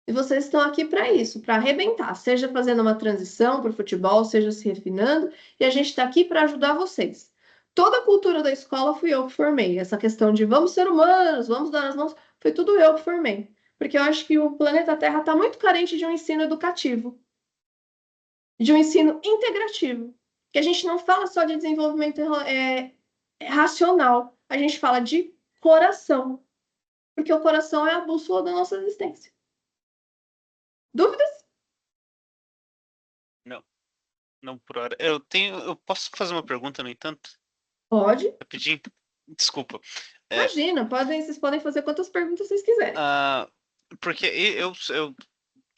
E vocês estão aqui para isso, para arrebentar, seja fazendo uma transição para o futebol, seja se refinando, e a gente está aqui para ajudar vocês. Toda a cultura da escola fui eu que formei. Essa questão de vamos ser humanos, vamos dar as mãos, foi tudo eu que formei. Porque eu acho que o planeta Terra está muito carente de um ensino educativo, de um ensino integrativo. Que a gente não fala só de desenvolvimento racional, a gente fala de coração. Porque o coração é a bússola da nossa existência. Dúvidas? Não por hora. Eu posso fazer uma pergunta, no entanto? Pode. Rapidinho. Desculpa. Imagina, vocês podem fazer quantas perguntas vocês quiserem. Porque eu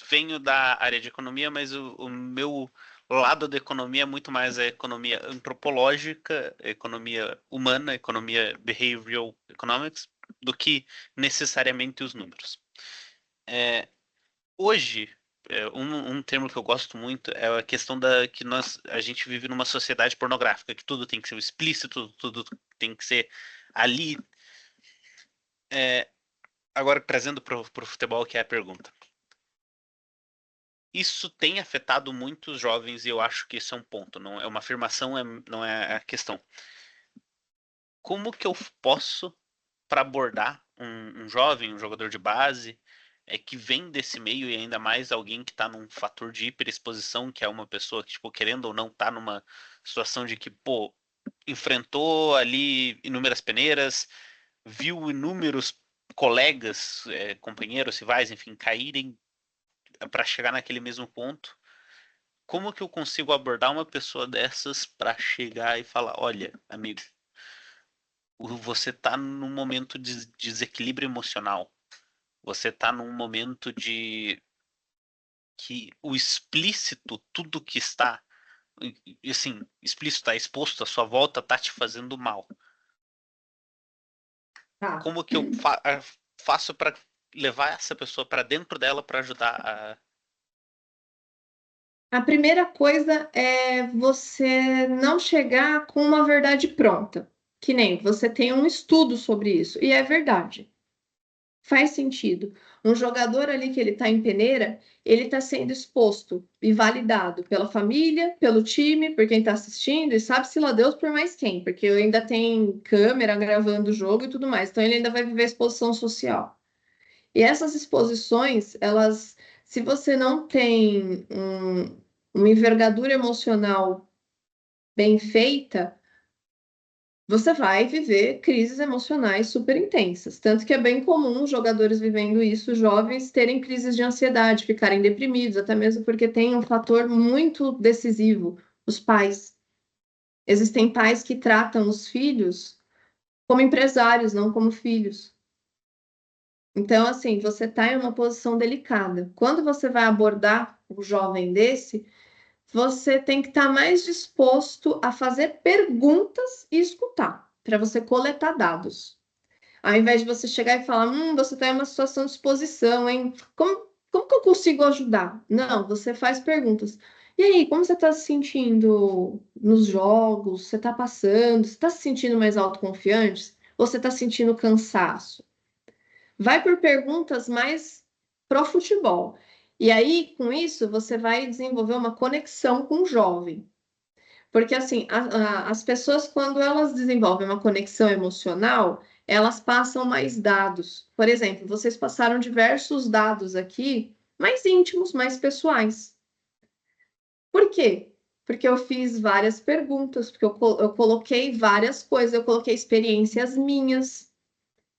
venho da área de economia, mas o meu lado da economia é muito mais a economia antropológica, economia humana, economia behavioral economics, do que necessariamente os números. Hoje, um termo que eu gosto muito é a questão que a gente vive numa sociedade pornográfica, que tudo tem que ser explícito, tudo tem que ser ali. Agora, trazendo para o futebol, que é a pergunta. Isso tem afetado muitos jovens e eu acho que isso é um ponto, não é uma afirmação, não é a questão. Como que eu posso, para abordar um jovem, um jogador de base, que vem desse meio e ainda mais alguém que está num fator de hiperexposição, que é uma pessoa que, tipo, querendo ou não, está numa situação de que, pô, enfrentou ali inúmeras peneiras, viu inúmeros colegas, companheiros, rivais, enfim, caírem para chegar naquele mesmo ponto. Como que eu consigo abordar uma pessoa dessas para chegar e falar, olha, amigo, você tá num momento de desequilíbrio emocional. Você tá num momento de que o explícito, tudo que está, assim, explícito, está exposto à sua volta, tá te fazendo mal. Tá. Como que eu faço para levar essa pessoa para dentro dela para ajudar a... A primeira coisa é você não chegar com uma verdade pronta, que nem você tem um estudo sobre isso, e é verdade. Faz sentido. Um jogador ali que ele está em peneira, ele está sendo exposto e validado pela família, pelo time, por quem está assistindo, e sabe-se lá Deus por mais quem, porque ainda tem câmera gravando o jogo e tudo mais. Então ele ainda vai viver exposição social. E essas exposições, elas, se você não tem uma envergadura emocional bem feita, você vai viver crises emocionais super intensas. Tanto que é bem comum os jogadores vivendo isso, jovens, terem crises de ansiedade, ficarem deprimidos, até mesmo porque tem um fator muito decisivo, os pais. Existem pais que tratam os filhos como empresários, não como filhos. Então, assim, você está em uma posição delicada. Quando você vai abordar o jovem desse, você tem que estar mais disposto a fazer perguntas e escutar, para você coletar dados. Ao invés de você chegar e falar, você está em uma situação de exposição, hein? Como que eu consigo ajudar? Não, você faz perguntas. E aí, como você está se sentindo nos jogos? Você está passando? Você está se sentindo mais autoconfiante? Ou você está sentindo cansaço? Vai por perguntas mais pro futebol. E aí, com isso, você vai desenvolver uma conexão com o jovem. Porque, assim, as pessoas, quando elas desenvolvem uma conexão emocional, elas passam mais dados. Por exemplo, vocês passaram diversos dados aqui, mais íntimos, mais pessoais. Por quê? Porque eu fiz várias perguntas, porque eu coloquei várias coisas, eu coloquei experiências minhas.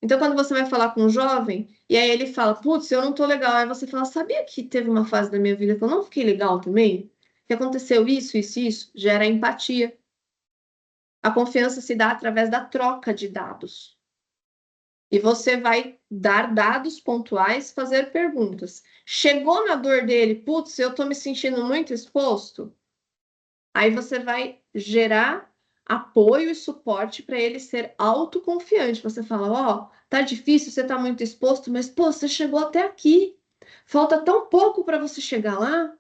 Então, quando você vai falar com um jovem, e aí ele fala, putz, eu não tô legal. Aí você fala, sabia que teve uma fase da minha vida que eu não fiquei legal também? Que aconteceu isso, isso, isso? Gera empatia. A confiança se dá através da troca de dados. E você vai dar dados pontuais, fazer perguntas. Chegou na dor dele, putz, eu tô me sentindo muito exposto? Aí você vai gerar apoio e suporte para ele ser autoconfiante. Você fala, ó, tá difícil, você tá muito exposto, mas pô, você chegou até aqui. Falta tão pouco para você chegar lá.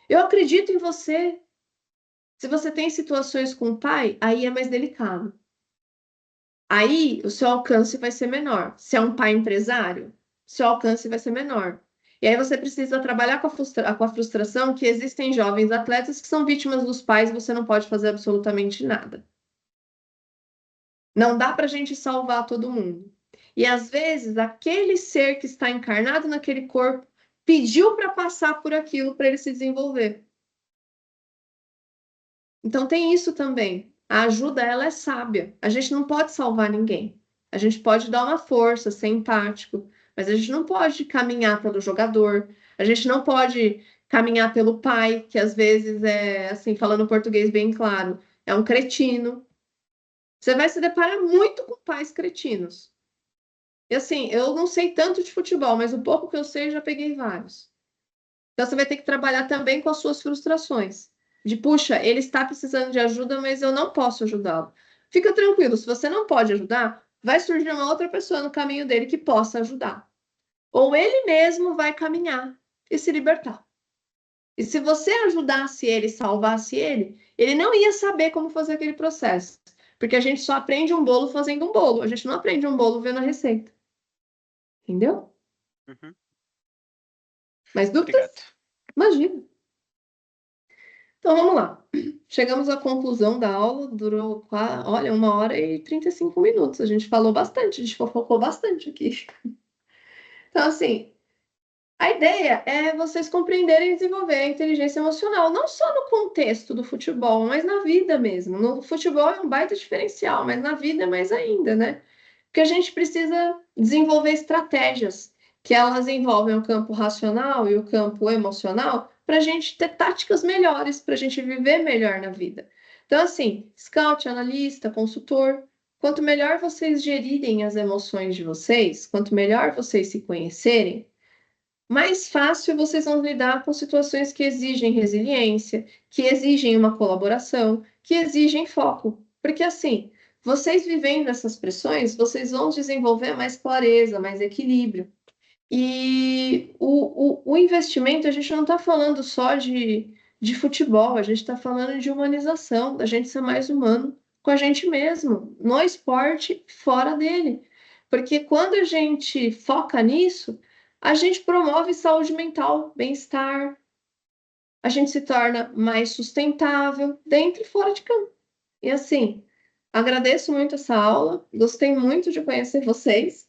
Eu acredito em você. Se você tem situações com o pai, aí é mais delicado. Aí o seu alcance vai ser menor. Se é um pai empresário, seu alcance vai ser menor. E aí você precisa trabalhar com a frustração que existem jovens atletas que são vítimas dos pais e você não pode fazer absolutamente nada. Não dá para a gente salvar todo mundo. E às vezes aquele ser que está encarnado naquele corpo pediu para passar por aquilo para ele se desenvolver. Então tem isso também. A ajuda, ela é sábia. A gente não pode salvar ninguém. A gente pode dar uma força, ser empático, mas a gente não pode caminhar pelo jogador. A gente não pode caminhar pelo pai, que às vezes é, assim, falando português bem claro, é um cretino. Você vai se deparar muito com pais cretinos. E assim, eu não sei tanto de futebol, mas o pouco que eu sei, eu já peguei vários. Então você vai ter que trabalhar também com as suas frustrações. De, puxa, ele está precisando de ajuda, mas eu não posso ajudá-lo. Fica tranquilo, se você não pode ajudar, vai surgir uma outra pessoa no caminho dele que possa ajudar. Ou ele mesmo vai caminhar. e se libertar. E se você ajudasse ele, salvasse ele não ia saber como fazer aquele processo. Porque a gente só aprende um bolo fazendo um bolo. A gente não aprende um bolo vendo a receita. Entendeu? Uhum. Mais dúvidas? Obrigado. Imagina. Então, vamos lá. Chegamos à conclusão da aula. Durou, olha, 1h35. A gente falou bastante, a gente fofocou bastante aqui. Então, assim, a ideia é vocês compreenderem e desenvolver a inteligência emocional, não só no contexto do futebol, mas na vida mesmo. No futebol é um baita diferencial, mas na vida é mais ainda, né? Porque a gente precisa desenvolver estratégias que elas envolvem o campo racional e o campo emocional para a gente ter táticas melhores, para a gente viver melhor na vida. Então, assim, scout, analista, consultor, quanto melhor vocês gerirem as emoções de vocês, quanto melhor vocês se conhecerem, mais fácil vocês vão lidar com situações que exigem resiliência, que exigem uma colaboração, que exigem foco. Porque assim, vocês vivendo essas pressões, vocês vão desenvolver mais clareza, mais equilíbrio. E o investimento, a gente não está falando só de futebol, a gente está falando de humanização, da gente ser mais humano com a gente mesmo, no esporte, fora dele. Porque quando a gente foca nisso, a gente promove saúde mental, bem-estar, a gente se torna mais sustentável dentro e fora de campo. E assim, agradeço muito essa aula, gostei muito de conhecer vocês.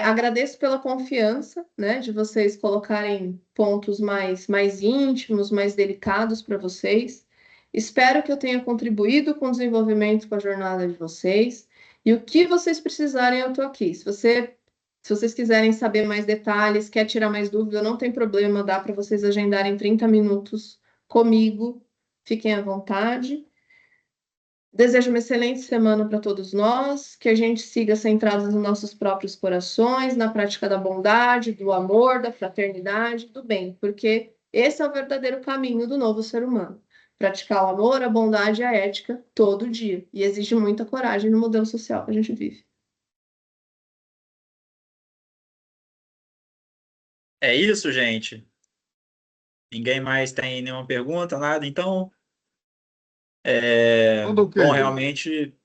Agradeço pela confiança, né, de vocês colocarem pontos mais íntimos, mais delicados para vocês. Espero que eu tenha contribuído com o desenvolvimento com a jornada de vocês. E o que vocês precisarem, eu estou aqui. Se vocês quiserem saber mais detalhes, quer tirar mais dúvida, não tem problema, dá para vocês agendarem 30 minutos comigo. Fiquem à vontade. Desejo uma excelente semana para todos nós, que a gente siga centrados nos nossos próprios corações, na prática da bondade, do amor, da fraternidade, do bem, porque esse é o verdadeiro caminho do novo ser humano. Praticar o amor, a bondade e a ética todo dia, e exige muita coragem no modelo social que a gente vive. É isso, gente. Ninguém mais tem nenhuma pergunta, nada? Então, Tudo bom, ok. realmente.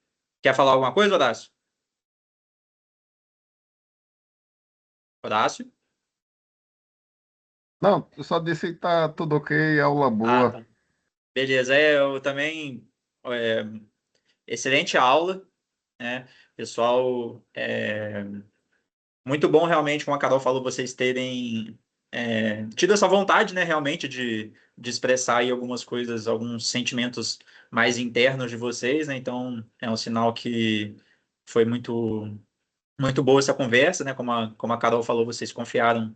Quer falar alguma coisa, Horácio? Horácio? Não, eu só disse que tá tudo ok, aula Ah, boa. tá. Beleza. Eu também. é, Excelente aula, né? Pessoal, muito bom realmente, como a Carol falou, vocês terem tido essa vontade, né, realmente, de expressar aí algumas coisas, alguns sentimentos mais internos de vocês, né? Então, é um sinal que foi muito boa essa conversa, né? Como a Carol falou, vocês confiaram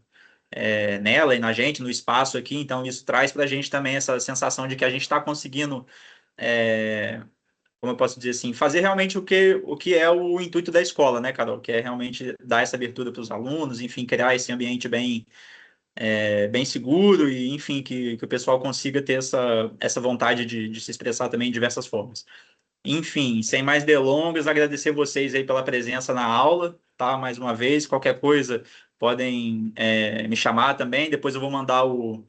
nela e na gente, no espaço aqui, então isso traz para a gente também essa sensação de que a gente está conseguindo, como eu posso dizer assim, fazer realmente o que é o intuito da escola, né, Carol? Que é realmente dar essa abertura para os alunos, enfim, criar esse ambiente bem seguro e, enfim, que o pessoal consiga ter essa vontade de se expressar também de diversas formas. Enfim, sem mais delongas, agradecer vocês aí pela presença na aula, tá? Mais uma vez, qualquer coisa podem me chamar também. Depois eu vou mandar o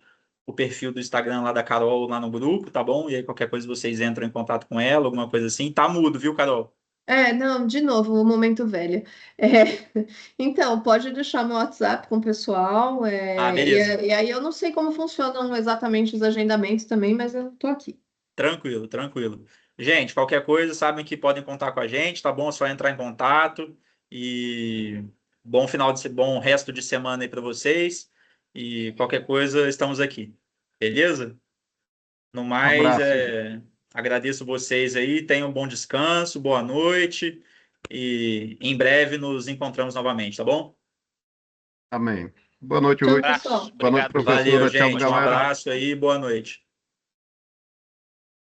perfil do Instagram lá da Carol lá no grupo, tá bom? E aí qualquer coisa vocês entram em contato com ela, alguma coisa assim. Tá mudo, viu, Carol? Não, de novo, o momento velho. É, então, pode deixar meu WhatsApp com o pessoal, Ah, beleza. e aí eu não sei como funcionam exatamente os agendamentos também, mas eu tô aqui. Tranquilo, tranquilo. Gente, qualquer coisa, sabem que podem contar com a gente, tá bom? É só entrar em contato e bom resto de semana aí para vocês. E qualquer coisa, estamos aqui. Beleza? No mais, Abraço, gente. agradeço vocês aí, tenham um bom descanso, boa noite e em breve nos encontramos novamente, tá bom? Amém. Boa noite, Tchau, Rui. pessoal. Abraço. Boa noite, Obrigado. Valeu, professora. Tchau, gente. Um galera. abraço aí, boa noite.